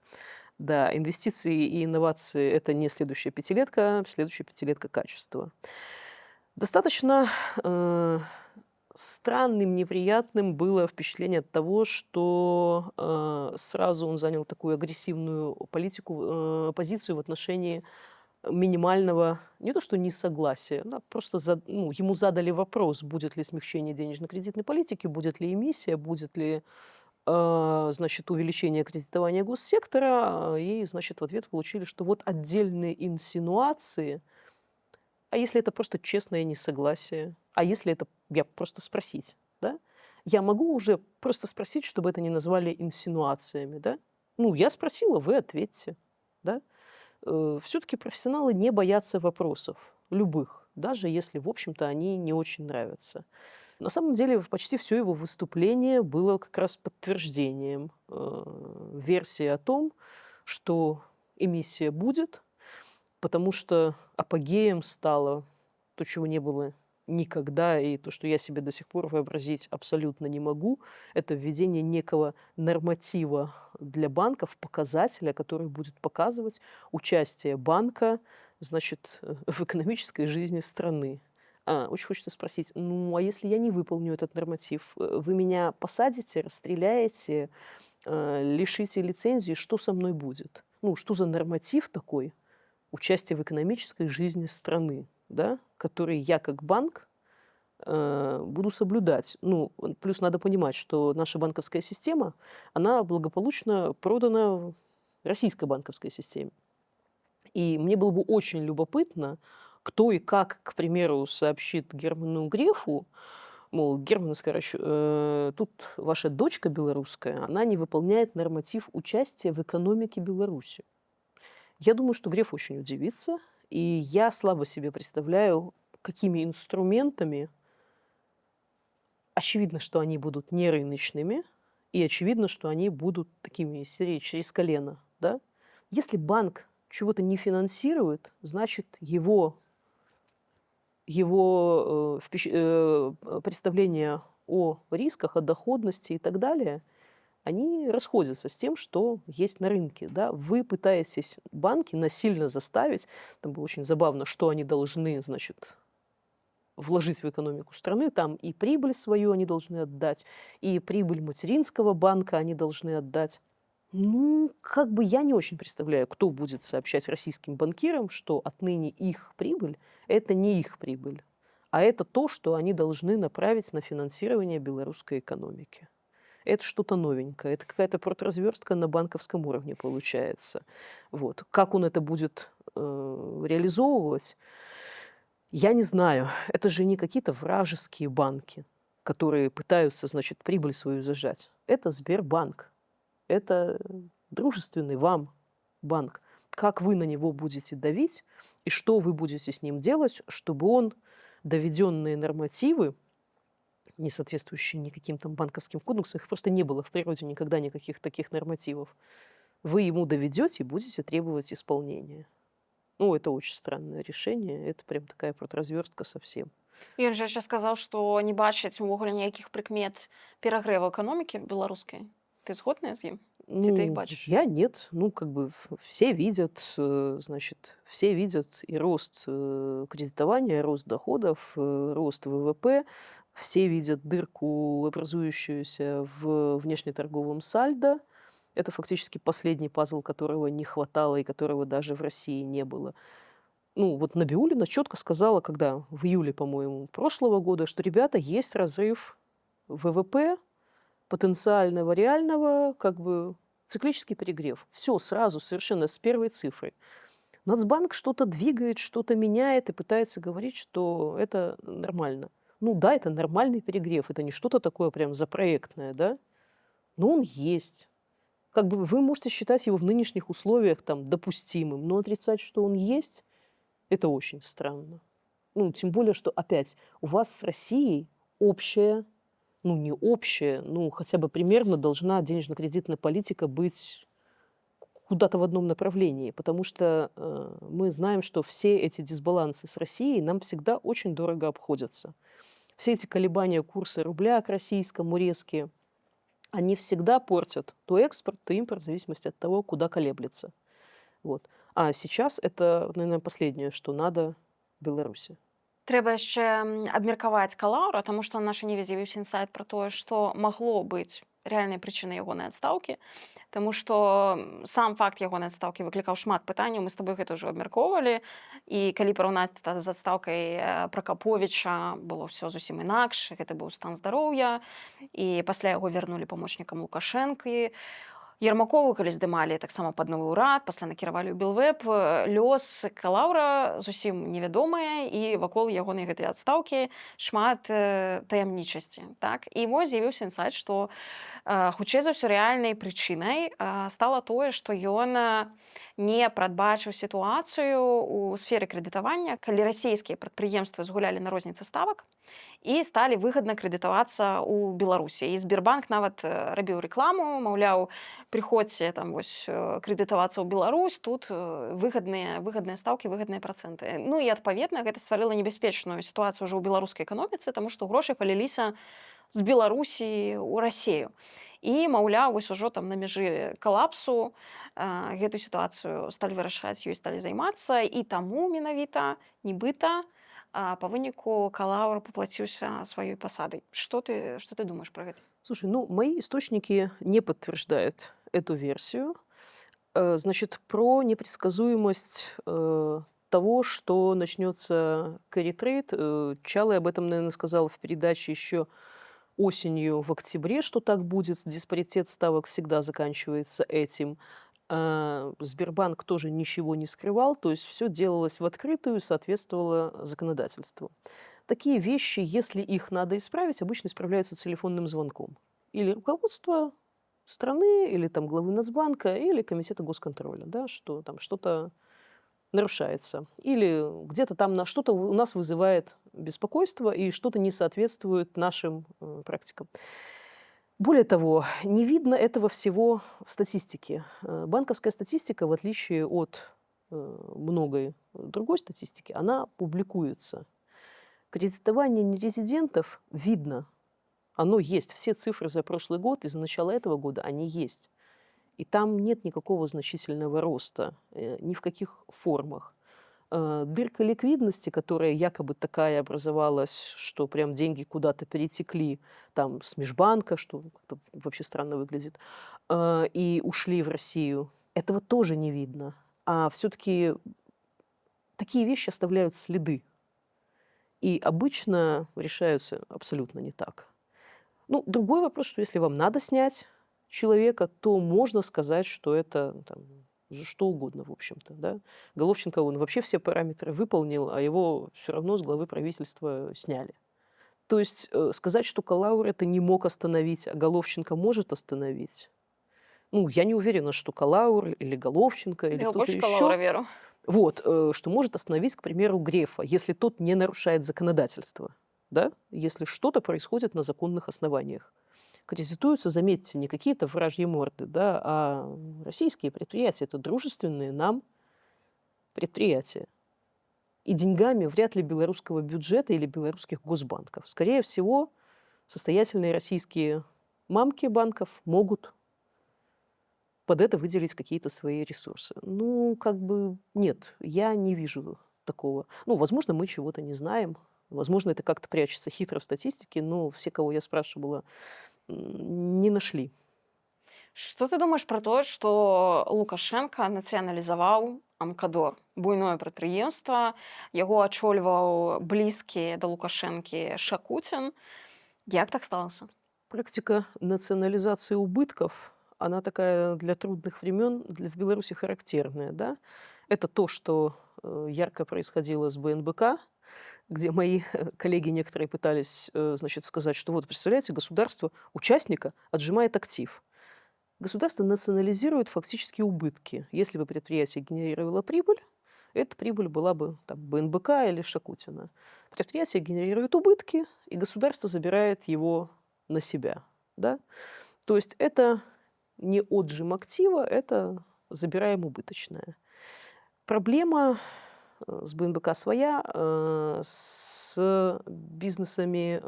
Да, инвестиции и инновации – это не следующая пятилетка качества. Достаточно странным, неприятным было впечатление от того, что сразу он занял такую агрессивную позицию в отношении минимального, не то что несогласия, просто ему задали вопрос, будет ли смягчение денежно-кредитной политики, будет ли эмиссия, будет ли значит, увеличение кредитования госсектора, и, значит, в ответ получили, что вот отдельные инсинуации, а если это просто честное несогласие, а если это, я просто спросить, да? Я могу уже просто спросить, чтобы это не назвали инсинуациями, да? Ну, я спросила, вы ответьте, да? Все-таки профессионалы не боятся вопросов, любых, даже если, в общем-то, они не очень нравятся. На самом деле почти все его выступление было как раз подтверждением версии о том, что эмиссия будет, потому что апогеем стало то, чего не было никогда, и то, что я себе до сих пор вообразить абсолютно не могу, это введение некого норматива для банков, показателя, который будет показывать участие банка, значит, в экономической жизни страны. Очень хочется спросить, ну, а если я не выполню этот норматив, вы меня посадите, расстреляете, лишите лицензии, что со мной будет? Ну, что за норматив такой участия в экономической жизни страны, да, который я как банк буду соблюдать? Ну, плюс надо понимать, что наша банковская система, она благополучно продана российской банковской системе. И мне было бы очень любопытно, кто и как, к примеру, сообщит Герману Грефу, мол, Герман Оскарович, тут ваша дочка белорусская, она не выполняет норматив участия в экономике Беларуси. Я думаю, что Греф очень удивится, и я слабо себе представляю, какими инструментами. Очевидно, что они будут не рыночными, и очевидно, что они будут такими из серии через колено. Да? Если банк чего-то не финансирует, значит, его представления о рисках, о доходности и так далее, они расходятся с тем, что есть на рынке. Да? Вы пытаетесь банки насильно заставить, там было очень забавно, что они должны, значит, вложить в экономику страны, там и прибыль свою они должны отдать, и прибыль материнского банка они должны отдать. Ну, как бы я не очень представляю, кто будет сообщать российским банкирам, что отныне их прибыль – это не их прибыль, а это то, что они должны направить на финансирование белорусской экономики. Это что-то новенькое, это какая-то продразверстка на банковском уровне получается. Вот. Как он это будет реализовывать, я не знаю. Это же не какие-то вражеские банки, которые пытаются, значит, прибыль свою зажать. Это Сбербанк. Это дружественный вам банк. Как вы на него будете давить и что вы будете с ним делать, чтобы он доведенные нормативы, не соответствующие никаким там банковским кодексам, их просто не было в природе никогда никаких таких нормативов, вы ему доведете и будете требовать исполнения. Ну, это очень странное решение, это прям такая продразверстка совсем. Ён жа яшчэ сказаў, што не бачыць увогуле ніякіх прыкмет перагрэву эканомікі беларускай. Ты згодная з ім? Ці ти їх Ну, бачиш? я нет. Ну, как бы все видят, значит, все видят и рост кредитования, рост доходов, рост ВВП. Все видят дырку, образующуюся в внешнеторговом сальдо. Это фактически последний пазл, которого не хватало и которого даже в России не было. Ну, вот Набиуллина четко сказала, когда в июле, по-моему, прошлого года, что, ребята, есть разрыв ВВП, потенциального, реального, как бы циклический перегрев. Все сразу, совершенно с первой цифры. Нацбанк что-то двигает, что-то меняет и пытается говорить, что это нормально. Ну да, это нормальный перегрев, это не что-то такое прям запроектное, да, но он есть. Как бы вы можете считать его в нынешних условиях там допустимым, но отрицать, что он есть, это очень странно. Ну, тем более, что опять у вас с Россией общая, ну, не общая, ну, хотя бы примерно должна денежно-кредитная политика быть куда-то в одном направлении, потому что мы знаем, что все эти дисбалансы с Россией нам всегда очень дорого обходятся. Все эти колебания курса рубля к российскому резкие, они всегда портят то экспорт, то импорт в зависимости от того, куда колеблется. Вот. А сейчас это, наверное, последнее, что надо Беларуси. Трэба яшчэ абмеркаваць калаўра, таму што на нашай ніве з'явіўся інсайт пра тое, што магло быць рэальнай прычынай ягонай адстаўкі. Таму што сам факт ягонай адстаўкі выклікаў шмат пытанняў. Мы з табой гэта ўжо абмяркоўвалі. І калі параўнаць з адстаўкай Пракаповіча, было ўсё зусім інакш. Гэта быў стан здароўя. І пасля яго вярнулі памочнікам Лукашэнкі. Ермакову, калі здымалі таксама пад новы ўрад, пасля накіравалі ў Білвэб, лёс калаўра зусім невядомыя, і вакол ягонай гэтай адстаўкі шмат таямнічасці. Так? І вось з'явіўся інсайт, што хутчэй за ўсё рэальнай прычынай стала тое, што ён не прадбачыў сітуацыю ў сферы крэдытавання, калі расійскія прадпрыемствы згулялі на розніцы ставак і сталі выгадна крэдытавацца ў Беларусі. І Сбербанк нават рабіў рэкламу, маўляў, прыходзьце там вось крэдытавацца ў Беларусь, тут выгадныя стаўкі, выгадныя працэнты. Ну і адпаведна гэта стварыла небяспечную сітуацыю ўжо ў беларускай эканоміцы, таму што грошы паліліся з Беларусі ў Расею. І, маўляў, вось ужо там на мяжы калапсу гэтую сітуацыю сталі вырашаць, ёй сталі займацца, і таму менавіта нібыта па выніку калаўр паплаціўся сваёй пасадай. Что ты думаешь про гэта? Слушай, ну, мои источники не подтверждают эту версию. Значит, про непредсказуемость того, что начнется carry-trade, Чалый об этом, наверное, сказал в передаче еще осенью в октябре, что так будет. Диспаритет ставок всегда заканчивается этим. Сбербанк тоже ничего не скрывал, то есть все делалось в открытую, соответствовало законодательству. Такие вещи, если их надо исправить, обычно исправляются телефонным звонком. Или руководство страны, или там главы Нацбанка, или комитета госконтроля, да, что там что-то нарушается. Или где-то там что-то у нас вызывает беспокойство, и что-то не соответствует нашим практикам. Более того, не видно этого всего в статистике. Банковская статистика, в отличие от многой другой статистики, она публикуется. Кредитование нерезидентов видно. Оно есть. Все цифры за прошлый год и за начало этого года, они есть. И там нет никакого значительного роста, ни в каких формах. Дырка ликвидности, которая якобы такая образовалась, что прям деньги куда-то перетекли там с межбанка, что вообще странно выглядит, и ушли в Россию, этого тоже не видно. А все-таки такие вещи оставляют следы. И обычно решаются абсолютно не так. Ну, другой вопрос, что если вам надо снять человека, то можно сказать, что это там, что угодно, в общем-то. Да? Головченко, он вообще все параметры выполнил, а его все равно с главы правительства сняли. То есть сказать, что Калаур это не мог остановить, а Головченко может остановить, ну, я не уверена, что Калаур или Головченко, или Я кто-то больше еще... Калаура веру. Вот, что может остановить, к примеру, Грефа, если тот не нарушает законодательство, да? Если что-то происходит на законных основаниях. Кредитуются, заметьте, не какие-то вражьи морды, да, а российские предприятия. Это дружественные нам предприятия. И деньгами вряд ли белорусского бюджета или белорусских госбанков. Скорее всего, состоятельные российские мамки банков могут под это выделить какие-то свои ресурсы. Ну, как бы нет, я не вижу такого. Ну, возможно, мы чего-то не знаем, возможно, это как-то прячется хитро в статистике, но все, кого я спрашивала, не нашли. Што ты думаеш пра тое, што Лукашенка нацыяналізаваў Амкадор, буйное прадпрыемства, яго ачольваў блізкі да Лукашэнкі Шакуцін. Як так сталася? Практика национализации убытков, она такая для трудных времен в Беларуси характерная, да. Это то, что ярко происходило с БНБК, где мои коллеги некоторые пытались, значит, сказать, что вот, представляете, государство участника отжимает актив. Государство национализирует фактически убытки. Если бы предприятие генерировало прибыль, эта прибыль была бы там, БНБК или Шакутина. Предприятие генерирует убытки, и государство забирает его на себя. Да? То есть это не отжим актива, это забираем убыточное. Проблема с БНБК своя, с бизнесами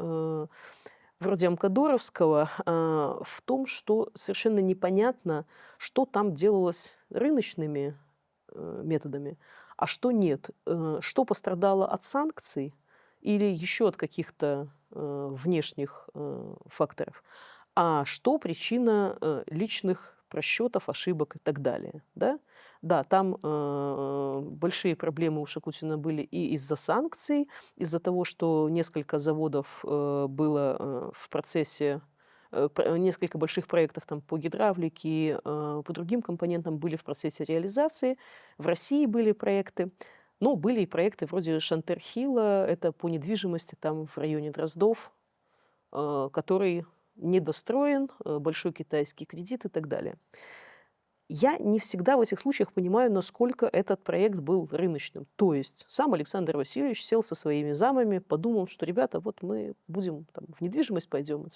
вроде Амкадоровского в том, что совершенно непонятно, что там делалось рыночными методами, а что нет. Что пострадало от санкций или еще от каких-то внешних факторов, а что причина личных просчетов, ошибок и так далее. Да, да там большие проблемы у Шакутина были и из-за санкций, из-за того, что несколько заводов было в процессе, несколько больших проектов там, по гидравлике, по другим компонентам были в процессе реализации. В России были проекты. Но были и проекты вроде Шантер-Хилла, это по недвижимости там в районе Дроздов, который недостроен, большой китайский кредит и так далее. Я не всегда в этих случаях понимаю, насколько этот проект был рыночным. То есть сам Александр Васильевич сел со своими замами, подумал, что, ребята, вот мы будем там, в недвижимость пойдем.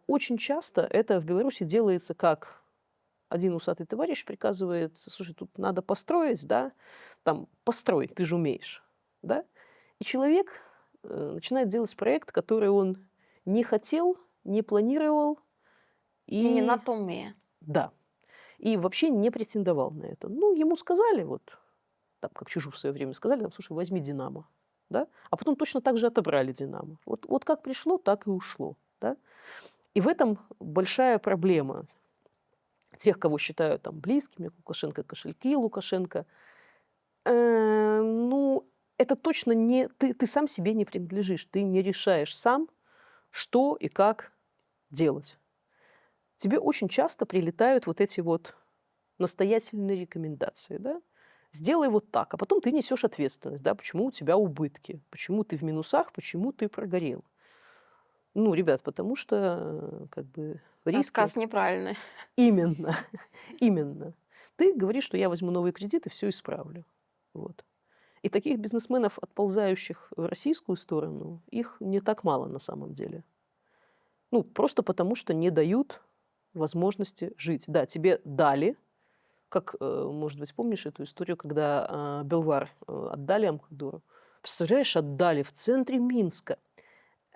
Очень часто это в Беларуси делается как один усатый товарищ приказывает, слушай, тут надо построить, да, там, построй, ты же умеешь, да. И человек начинает делать проект, который он не хотел, не планировал. И не на том умея. Да. И вообще не претендовал на это. Ну, ему сказали, вот, там, как Чижу в свое время сказали, там, слушай, возьми «Динамо», да, а потом точно так же отобрали «Динамо». Вот как пришло, так и ушло, да. И в этом большая проблема тех, кого считают там близкими, Лукашенко, кошельки Лукашенко. Ну, это точно не... Ты сам себе не принадлежишь, ты не решаешь сам, что и как делать. Тебе очень часто прилетают вот эти вот настоятельные рекомендации, да? Сделай вот так, а потом ты несешь ответственность, да? Почему у тебя убытки, почему ты в минусах, почему ты прогорел. Ну, ребят, потому что как бы риски... Рассказ неправильный. Именно, именно. Ты говоришь, что я возьму новый кредит и все исправлю. Вот. И таких бизнесменов, отползающих в российскую сторону, их не так мало на самом деле. Ну, просто потому, что не дают возможности жить. Да, тебе дали, как, может быть, помнишь эту историю, когда Белвар отдали Амкадору? Представляешь, отдали в центре Минска.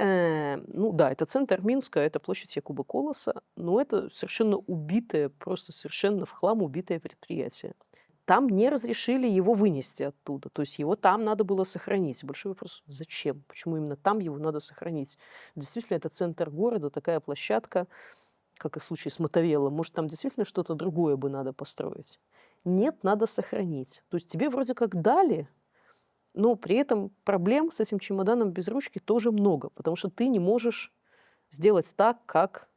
Ну да, это центр Минска, это площадь Якуба Колоса, но это совершенно убитое, просто совершенно в хлам убитое предприятие. Там не разрешили его вынести оттуда, то есть его там надо было сохранить. Большой вопрос, зачем? Почему именно там его надо сохранить? Действительно, это центр города, такая площадка, как и в случае с Мотовелом. Может, там действительно что-то другое бы надо построить? Нет, надо сохранить. То есть тебе вроде как дали, но при этом проблем с этим чемоданом без ручки тоже много, потому что ты не можешь сделать так, как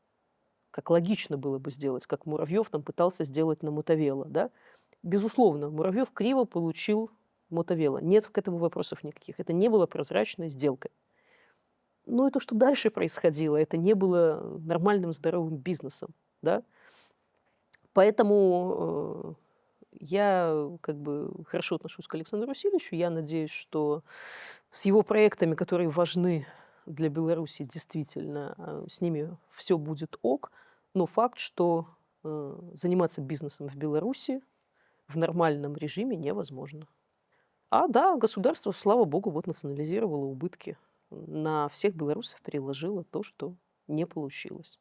логично было бы сделать, как Муравьев там пытался сделать на Мотовело. Да? Безусловно, Муравьев криво получил Мотовело. Нет к этому вопросов никаких. Это не было прозрачной сделкой. Но и то, что дальше происходило, это не было нормальным здоровым бизнесом. Да? Поэтому... Я как бы хорошо отношусь к Александру Васильевичу. Я надеюсь, что с его проектами, которые важны для Беларуси, действительно, с ними все будет ок. Но факт, что заниматься бизнесом в Беларуси в нормальном режиме невозможно. А да, государство, слава богу, вот национализировало убытки. На всех белорусов переложило то, что не получилось.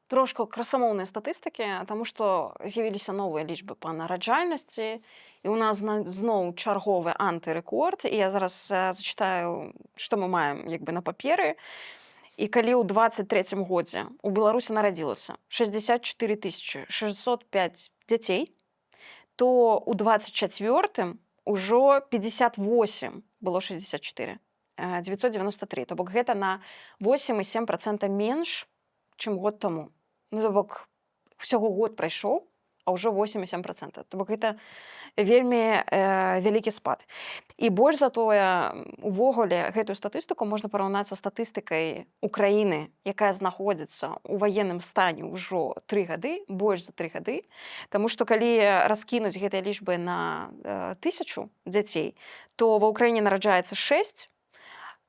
трошку красамоўнай статыстыкі, таму што з'явіліся новыя лічбы па нараджальнасці, і ў нас зноў чарговы антырэкорд. І я зараз зачытаю, што мы маем як бы на паперы. І калі ў 23 годзе у Беларусі нарадзілася 64 605 дзяцей, то ў 24 ўжо 58 было 64 993. То бок гэта на 8,7% менш, чым год таму. Ну, то бок усяго год прайшоў, а ўжо 8,7%. То бок гэта вельмі вялікі спад. І больш за тое, увогуле гэтую статыстыку можна параўнаць са статыстыкай Украіны, якая знаходзіцца ў ваенным стане ўжо 3 гады, больш за 3 гады. Таму што калі раскінуць гэтыя лічбы на 1000 дзяцей, то ва Ўкраіне нараджаецца 6,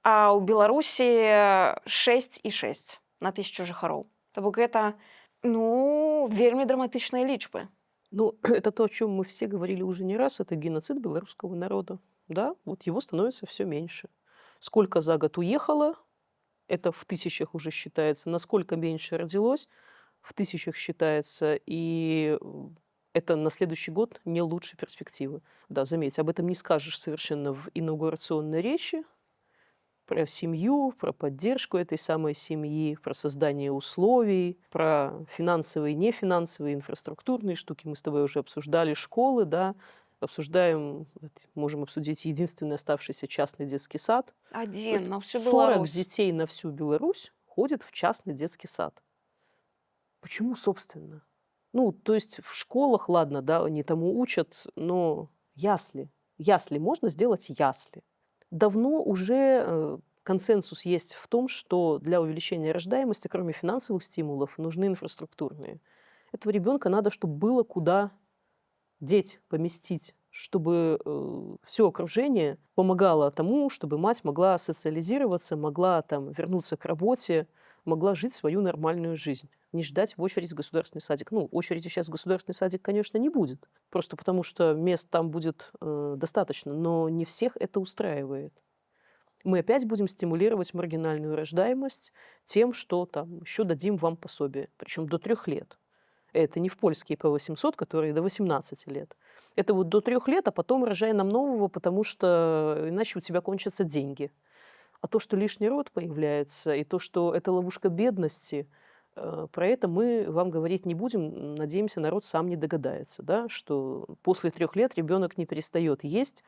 а ў Беларусі 6,6 на 1000 жыхароў. То бок гэта, ну, вельмі драматычныя лічбы. Ну, это то, о чем мы все говорили уже не раз, это геноцид белорусского народа. Да, вот его становится все меньше. Сколько за год уехало, это в тысячах уже считается. Насколько меньше родилось, в тысячах считается. И это на следующий год не лучшие перспективы. Да, заметьте, об этом не скажешь совершенно в инаугурационной речи. Про семью, про поддержку этой самой семьи, про создание условий, про финансовые и нефинансовые, инфраструктурные штуки. Мы с тобой уже обсуждали школы, да, обсуждаем, можем обсудить единственный оставшийся частный детский сад. Один на всю 40 Беларусь. детей на всю Беларусь ходят в частный детский сад. Почему, собственно? Ну, то есть в школах, ладно, да, они тому учат, но ясли. Ясли, можно сделать ясли. Давно уже консенсус есть в том, что для увеличения рождаемости, кроме финансовых стимулов, нужны инфраструктурные. Этого ребенка надо, чтобы было куда деть, поместить, чтобы все окружение помогало тому, чтобы мать могла социализироваться, могла там вернуться к работе, могла жить свою нормальную жизнь, не ждать в очередь в государственный садик. Ну, очереди сейчас в государственный садик, конечно, не будет, просто потому что мест там будет достаточно, но не всех это устраивает. Мы опять будем стимулировать маргинальную рождаемость тем, что там еще дадим вам пособие, причем до 3 лет. Это не в польские P800, которые до 18 лет. Это вот до 3 лет, а потом рожай нам нового, потому что иначе у тебя кончатся деньги. А то, что лишний род появляется, и то, что это ловушка бедности, про это мы вам говорить не будем. Надеемся, народ сам не догадается, да, что после 3 лет ребенок не перестает есть,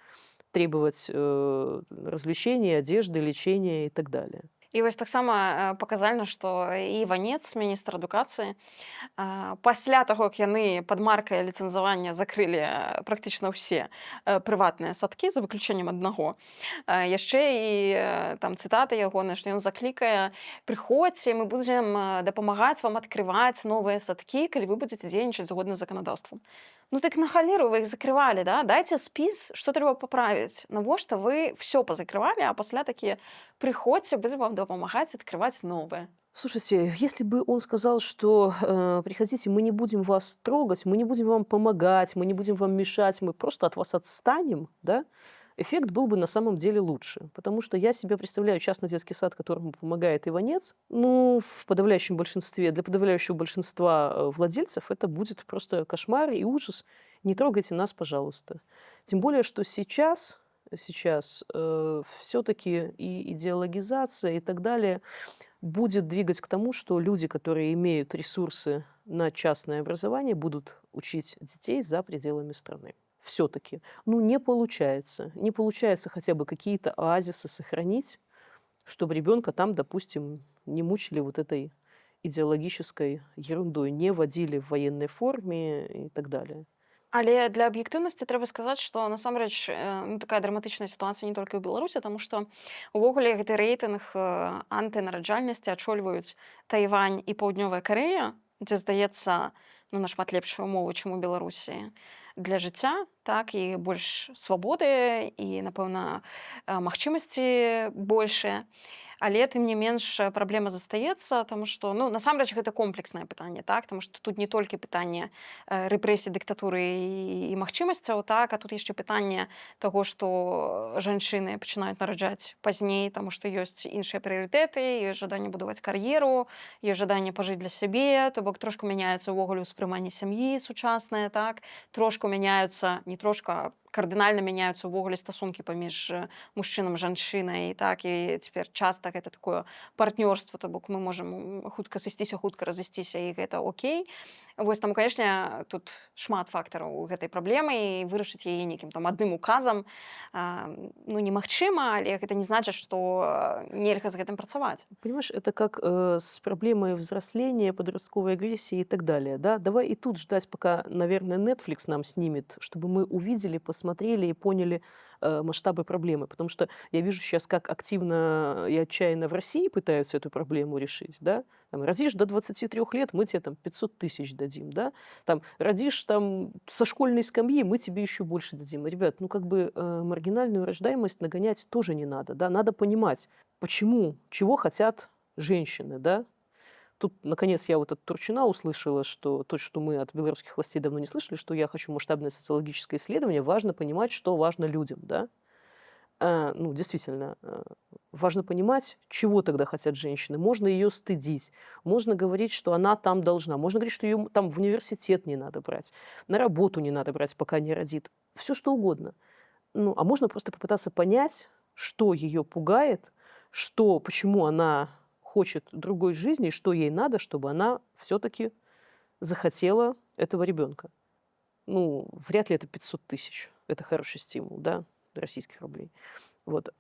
требовать развлечений, одежды, лечения и так далее. І вось таксама паказальна, што і Іванец, міністр адукацыі, пасля таго, як яны пад маркай ліцэнзавання закрылі практычна ўсе прыватныя садкі, за выключэннем аднаго, яшчэ і там цытата ягоная, што ён заклікае: «Прыходзьце, мы будзем дапамагаць вам адкрываць новыя садкі, калі вы будзеце дзейнічаць згодна з заканадаўствам». Ну так на халеру вы их закрывали, да? Дайте спіс, что трэба поправить. Навошта вы все позакрывали, а пасля такие: приходите, будем вам допомагать открывать новое. Слушайте, если бы он сказал, что приходите, мы не будем вас трогать, мы не будем вам помогать, мы не будем вам мешать, мы просто от вас отстанем, да, эффект был бы на самом деле лучше. Потому что я себе представляю частный детский сад, которому помогает Иванец. Ну, в подавляющем большинстве, для подавляющего большинства владельцев это будет просто кошмар и ужас. Не трогайте нас, пожалуйста. Тем более, что сейчас все-таки и идеологизация и так далее будет двигать к тому, что люди, которые имеют ресурсы на частное образование, будут учить детей за пределами страны. Все-таки. Ну, не получается. Не получается хотя бы какие-то оазисы сохранить, чтобы ребенка там, допустим, не мучили вот этой идеологической ерундой, не водили в военной форме и так далее. Але для аб'ектыўнасці трэба сказаць, што насамрэч такая драматычная сітуацыя не толькі ў Беларусі, таму што увогуле гэты рэйтынг антынараджальнасці ачольваюць Тайвань і Паўднёвая Карэя, дзе, здаецца, нашмат лепшыя ўмовы, чым у Беларусі для жыцця, так, і больш свабоды, і, напэўна, магчымасці большыя. Але тым не менш праблема застаецца, таму што ну насамрэч гэта комплекснае пытанне, так, таму што тут не толькі пытанне рэпрэсій, дыктатуры і магчымасцяў, так, а тут яшчэ пытанне таго, што жанчыны пачынаюць нараджаць пазней, таму што ёсць іншыя прыярытэты, ёсць жаданне будаваць кар'еру, ёсць жаданне пажыць для сябе, то бок трошку мяняецца ўвогуле ўспрыманне сям'і сучаснае, так, трошку мяняюцца, не трошку, а кардынальна мяняюцца ўвогуле стасункі паміж мужчынам, жанчынай, так, і цяпер часта гэта такое партнёрства, то бок мы можам хутка сысціся, хутка разысціся, і гэта окей. Вось таму, канешне, тут шмат фактараў гэтай праблемы, і вырашыць яе нейкім там адным указам ну немагчыма, але гэта не значыць, што нельга з гэтым працаваць. Понимаешь, это как с проблемой взросления, подростковой агрессии и так далее. Да? Давай и тут ждать, пока, наверное, Netflix нам снимет, чтобы мы увидели, посмотрели и поняли масштабы проблемы. Потому что я вижу сейчас, как активно и отчаянно в России пытаются эту проблему решить. Да? Там, родишь до 23 лет, мы тебе там 500 тысяч дадим. Да? Там, родишь там, со школьной скамьи, мы тебе еще больше дадим. Ребят, ну как бы маргинальную рождаемость нагонять тоже не надо. Да? Надо понимать, почему, чего хотят женщины, да? Тут, наконец, я вот от Турчина услышала, что то, что мы от белорусских властей давно не слышали, что я хочу масштабное социологическое исследование, важно понимать, что важно людям, да? Ну, действительно, важно понимать, чего тогда хотят женщины. Можно ее стыдить, можно говорить, что она там должна, можно говорить, что ее там в университет не надо брать, на работу не надо брать, пока не родит, все что угодно. Ну, а можно просто попытаться понять, что ее пугает, что, почему она хочет другой жизни, и что ей надо, чтобы она все-таки захотела этого ребенка. Ну, вряд ли это 500 тысяч. Это хороший стимул, да, российских рублей. Вот.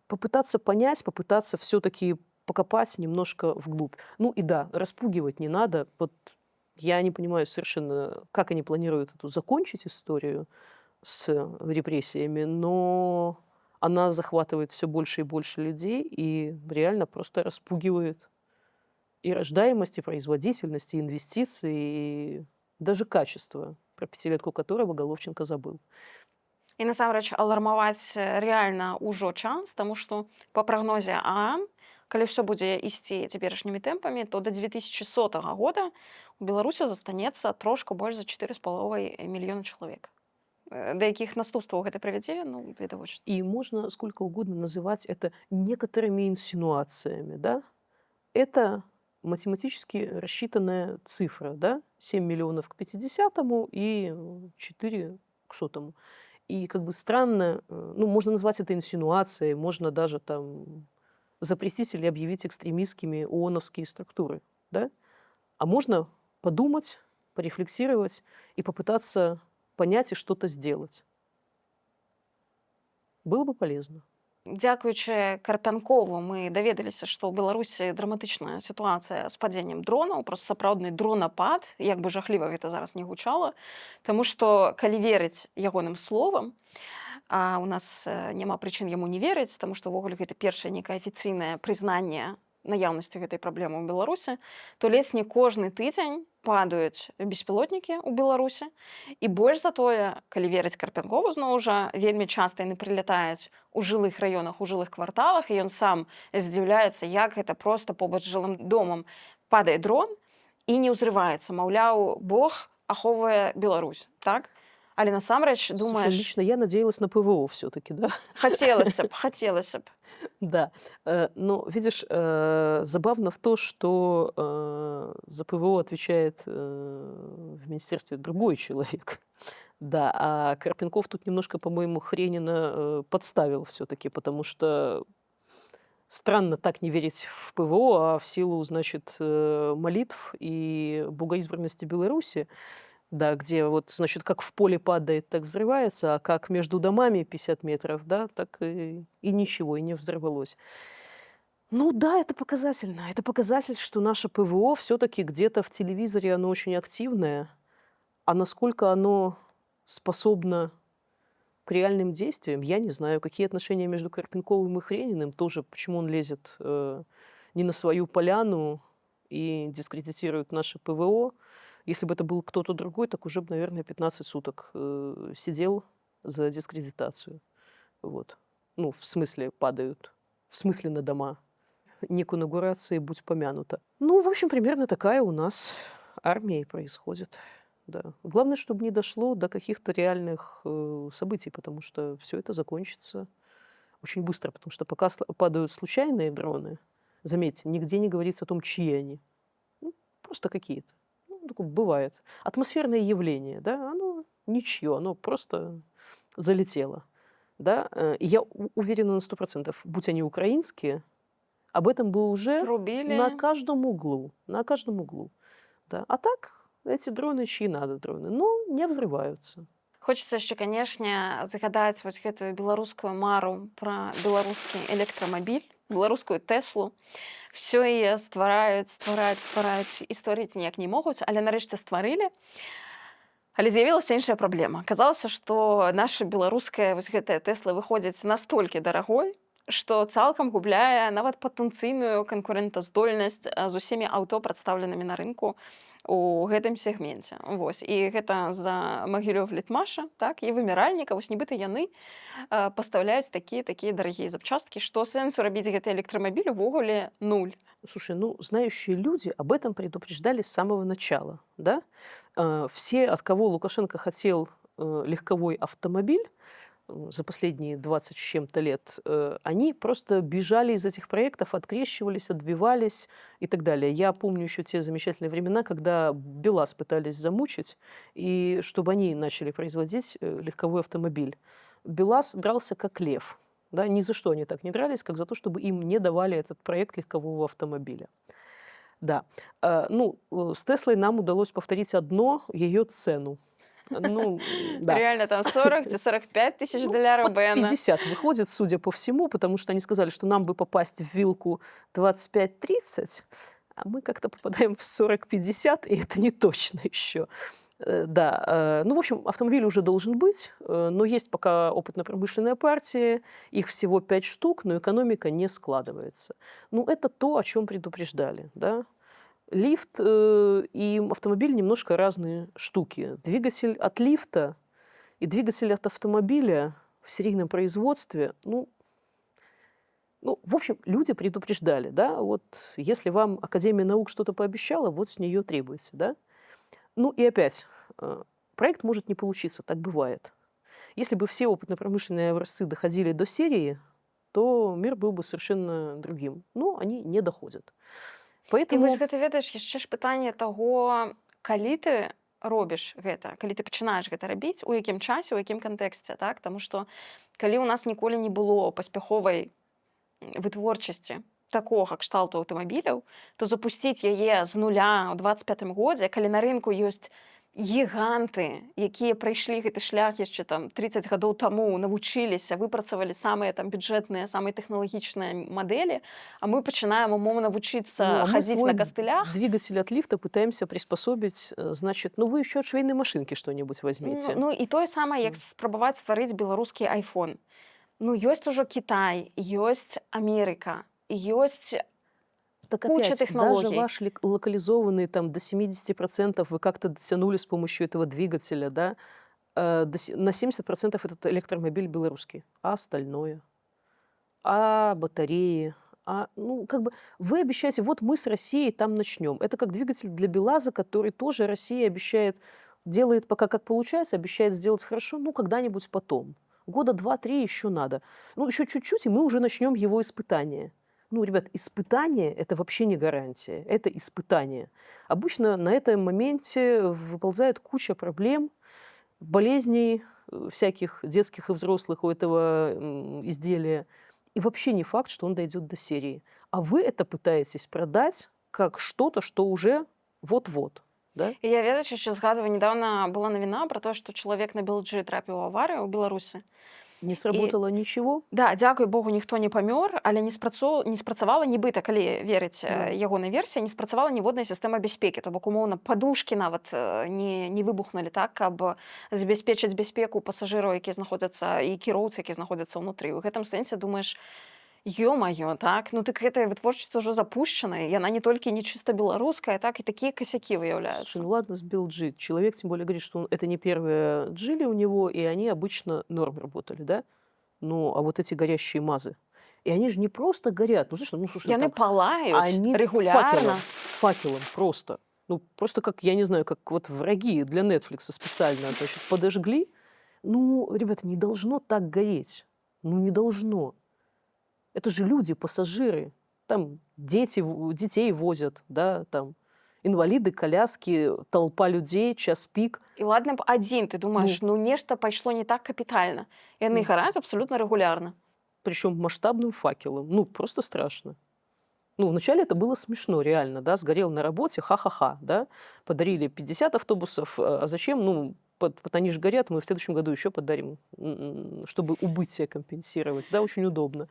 Попытаться понять, попытаться все-таки покопать немножко вглубь. Ну и да, распугивать не надо. Вот я не понимаю совершенно, как они планируют эту закончить историю с репрессиями, но она захватывает все больше и больше людей и реально просто распугивает и рождаемость, и производительность, и инвестиции, и даже качество, про пятилетку которого Головченко забыл. І насамрэч алармаваць рэальна ўжо час, таму што па прагнозе ААМ, калі ўсё будзе ісці цяперашнімі тэмпамі, то да 2100 года у Беларусі застанецца трошку больш за 4,5 мільёна чалавек. Да якіх наступстваў гэта прывядзе, ну, відавочна. И можно сколько угодно называть это некоторыми инсинуациями, да? Это математически рассчитанная цифра, да? 7 миллионов к 50-му и 4 к 100-му. И как бы странно, ну, можно назвать это инсинуацией, можно даже там запретить или объявить экстремистскими ООНовские структуры, да? А можно подумать, порефлексировать и попытаться понять и что-то сделать. Было бы полезно. Дзякуючы Карпянкову мы даведаліся, што ў Беларусі драматычная сітуацыя з падзеннем дронаў, проста сапраўдны дронапад, як бы жахліва гэта зараз не гучала, таму што калі верыць ягоным словам, а у нас няма прычын яму не верыць, таму што ўвогуле гэта першае нейкае афіцыйнае прызнанне наяўнасці гэтай праблемы ў Беларусі, то ледзь не кожны тыдзень падаюць беспілотнікі ў Беларусі. І больш за тое, калі верыць Карпянкову, зноў жа, вельмі часта яны прылятаюць у жылых раёнах, у жылых кварталах, і ён сам здзіўляецца, як гэта проста побач з жылым домам падае дрон і не ўзрываецца. Маўляў, Бог ахоўвае Беларусь, так? Але насамрэч думаешь... Слушай, лично я надеялась на ПВО все-таки, да? Хотелось бы. Да. Но, видишь, забавно в то, что за ПВО отвечает в министерстве другой человек. Да, а Карпенков тут немножко, по-моему, Хренина подставил все-таки, потому что странно так не верить в ПВО, а в силу, значит, молитв и богоизбранности Беларуси, да, где вот, значит, как в поле падает, так взрывается, а как между домами 50 метров, да, так и ничего, и не взорвалось. Ну да, это показательно. Это показатель, что наше ПВО все-таки где-то в телевизоре оно очень активное, а насколько оно способно к реальным действиям, я не знаю. Какие отношения между Карпенковым и Хрениным, тоже почему он лезет не на свою поляну и дискредитирует наше ПВО. Если бы это был кто-то другой, так уже бы, наверное, 15 суток сидел за дискредитацию. Вот. Ну, в смысле падают, в смысле на дома. не к инаугурации будь помянуто. Ну, в общем, примерно такая у нас армия и происходит. Да. Главное, чтобы не дошло до каких-то реальных событий, потому что все это закончится очень быстро, потому что пока падают случайные дроны, заметьте, нигде не говорится о том, чьи они. Ну, просто какие-то. Ну, такое бывает. Атмосферное явление, да, оно ничье, оно просто залетело. Да? И я уверена на 100%, будь они украинские, об этом бы уже на Трубили. каждом углу. На каждом углу. Да. А так, эти дроны, чьи надо дроны, но не взрываются. Хочется яшчэ, канешне, загадаць вось гэтую беларускую мару пра беларускі электрамабіль, беларускую Тэслу. Всё яе ствараюць і стварыць ніяк не могуць, але нарэшце стварылі. Але з'явілася іншая праблема. Аказалася, што наша беларуская вось гэтая Тэсла выходзіць настолькі дарагой, што цалкам губляе нават патэнцыйную канкурэнтаздольнасць з усімі аўто, прадстаўленымі на рынку у гэтым сегменце. Вось. І гэта за Магілёў-Літмаша, так, і вымяральніка. Вось нібыта яны пастаўляюць такія дарагія запчасткі, што сэнсу рабіць гэты электрамабіль увогуле нуль. Слушай, ну, знающие люди об этом предупреждали с самого начала, да? Все, от кого Лукашенко хотел легковой автомобиль за последние 20 с чем-то лет, они просто бежали из этих проектов, открещивались, отбивались и так далее. Я помню еще те замечательные времена, когда БелАЗ пытались замучить, и чтобы они начали производить легковой автомобиль. БелАЗ дрался как лев. Да, ни за что они так не дрались, как за то, чтобы им не давали этот проект легкового автомобиля. Да. Ну, с Теслой нам удалось повторить одно, ее цену. Ну, да. Реально там 40-45 тысяч долларов под 50 выходит, судя по всему, потому что они сказали, что нам бы попасть в вилку 25-30, а мы как-то попадаем в 40-50, и это не точно еще. Да, ну, в общем, автомобиль уже должен быть, но есть пока опытно-промышленная партия, их всего 5 штук, но экономика не складывается. Ну, это то, о чем предупреждали, да. Лифт и автомобиль немножко разные штуки. Двигатель от лифта и двигатель от автомобиля в серийном производстве, ну, в общем, люди предупреждали, да, вот если вам Академия наук что-то пообещала, вот с нее требуйте, да. Ну и опять, проект может не получиться, так бывает. Если бы все опытно-промышленные образцы доходили до серии, то мир был бы совершенно другим. Но они не доходят. І Поэтому... вось гэта, ведаеш, яшчэ ж пытанне таго, калі ты робіш гэта, калі ты пачынаеш гэта рабіць, у якім часе, у якім кантэксце, так? Таму што калі ў нас ніколі не было паспяховай вытворчасці такога кшталту аўтамабіляў, то запусціць яе з нуля ў 25-м годзе, калі на рынку ёсць гіганты, якія прайшлі гэты шлях яшчэ там 30 гадоў таму, навучыліся, выпрацавалі самыя там бюджэтныя, самыя тэхналагічныя мадэлі, а мы пачынаем умоўна вучыцца хадзіць на кастылях. Двигатель от лифта пытаемся приспособить, значит, ну вы еще от швейной машинки что-нибудь возьмите. Ну і тое самае, як спрабаваць стварыць беларускі iPhone. Ну ёсць ужо Кітай, ёсць Амерыка, ёсць Так куча опять, технологий. даже ваш локализованный там, до 70% вы как-то дотянули с помощью этого двигателя, да? На 70% этот электромобиль белорусский. А остальное? А батареи? Ну, как бы вы обещаете, вот мы с Россией там начнем. Это как двигатель для БелАЗа, который тоже Россия обещает, делает пока как получается, обещает сделать хорошо, ну, когда-нибудь потом. Года 2-3 еще надо. Ну, еще чуть-чуть, и мы уже начнем его испытания. Ну, ребят, испытание – это вообще не гарантия, это испытание. Обычно на этом моменте выползает куча проблем, болезней всяких детских и взрослых у этого изделия. И вообще не факт, что он дойдет до серии. А вы это пытаетесь продать как что-то, что уже вот-вот. Да? І я, ведаеш, яшчэ згадваю, недавно была навіна про то, што чалавек на Белджы трапіў у аварыю ў Беларусі. Не сработало ничего? Да, дзякуй Богу, ніхто не памёр, але не спрацавала, нібыта, калі верыць ягонай версіі, не спрацавала ніводная сістэма бяспекі. То бок, умоўна, падушкі нават не выбухнулі так, каб забяспечыць бяспеку пасажыраў, якія знаходзяцца, і кіроўцы, якія знаходзяцца ўнутры. У гэтым сэнсе думаеш, ё-маё, так? Ну так гэтая вытворчасць ужо запущена, яна не толькі не чыста беларуская, так, і такія касякі выяўляюцца. Слушай, ну ладно, сбил джи. Человек, тем более, говорит, что это не первые джили у него, и они обычно норм работали, да? Ну, а вот эти горящие мазы. И они же не просто горят. Ну, знаешь, ну, слушай, Яны там, палаюць они регулярно. факелом просто. Ну, просто как, я не знаю, как вот враги для Netflix специально, значит, подожгли. Ну, ребята, не должно так гореть. Ну, не должно. Это же люди, пассажиры. Там дети, детей возят, да, там инвалиды, коляски, толпа людей, час пик. І ладно б адзін, ты думаешь, Ну, ну нешта пайшло не так капітальна. Яны м, гараць абсолютно регулярно. причем масштабным факелом. Ну, просто страшно. Ну, вначале это было смешно, реально, да, сгорел на работе, ха-ха-ха, да, подарили 50 автобусов, а зачем, ну, они же горят, мы в следующем году еще подарим, чтобы убытие компенсировать, да, очень удобно.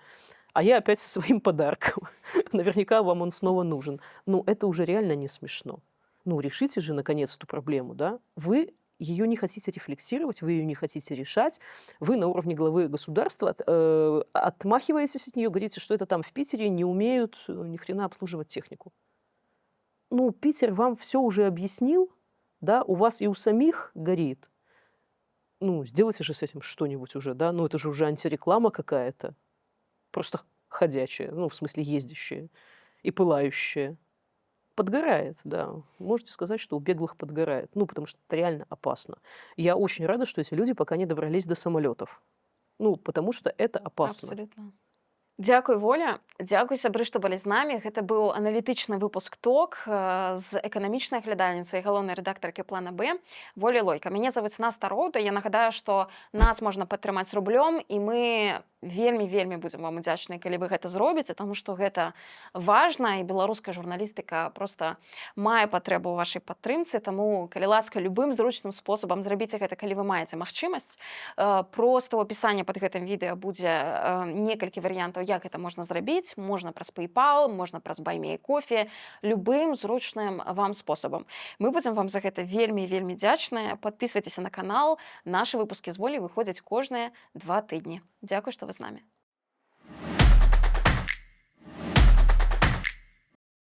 А я опять со своим подарком. Наверняка вам он снова нужен. Ну, это уже реально не смешно. Ну, решите же, наконец, эту проблему, да. Вы ее не хотите рефлексировать, вы ее не хотите решать. Вы на уровне главы государства отмахиваетесь от нее, говорите, что это там в Питере не умеют ни хрена обслуживать технику. Ну, Питер вам все уже объяснил, да, у вас и у самих горит. Ну, сделайте же с этим что-нибудь уже, да. Ну, это же уже антиреклама какая-то. Просто ходячая, ну, в смысле ездящая и пылающая. Подгорает, да. Можете сказать, что у беглых подгорает. Ну, потому что это реально опасно. Я очень рада, что эти люди пока не добрались до самолетов. Ну, потому что это опасно. Абсолютно. Дзякуй, Воля. Дзякуй, сябры, што былі з намі. Гэта быў аналітычны выпуск ТОК з эканамічнай глядальніцай, галоўнай рэдактаркай плана Б Волі Лойка. Мяне завуць Наста Роўда. Я нагадаю, што нас можна падтрымаць рублём, і мы вельмі будзем вам удзячныя, калі вы гэта зробіце, таму што гэта важна, і беларуская журналістыка проста мае патрэбу ў вашай падтрымцы, таму, калі ласка, любым зручным спосабам зрабіце гэта, калі вы маеце магчымасць. Проста ў апісанні пад гэтым відэа будзе некалькі варыянтаў, як гэта можна зрабіць. Можна праз PayPal, можна праз Buy Me a Coffee, любым зручным вам спосабам. Мы будзем вам за гэта вельмі дзячныя. Падпісвайцеся на канал. Нашы выпускі з Волі выходзяць кожныя 2 тыдні. Дзякуй, што вы з намі.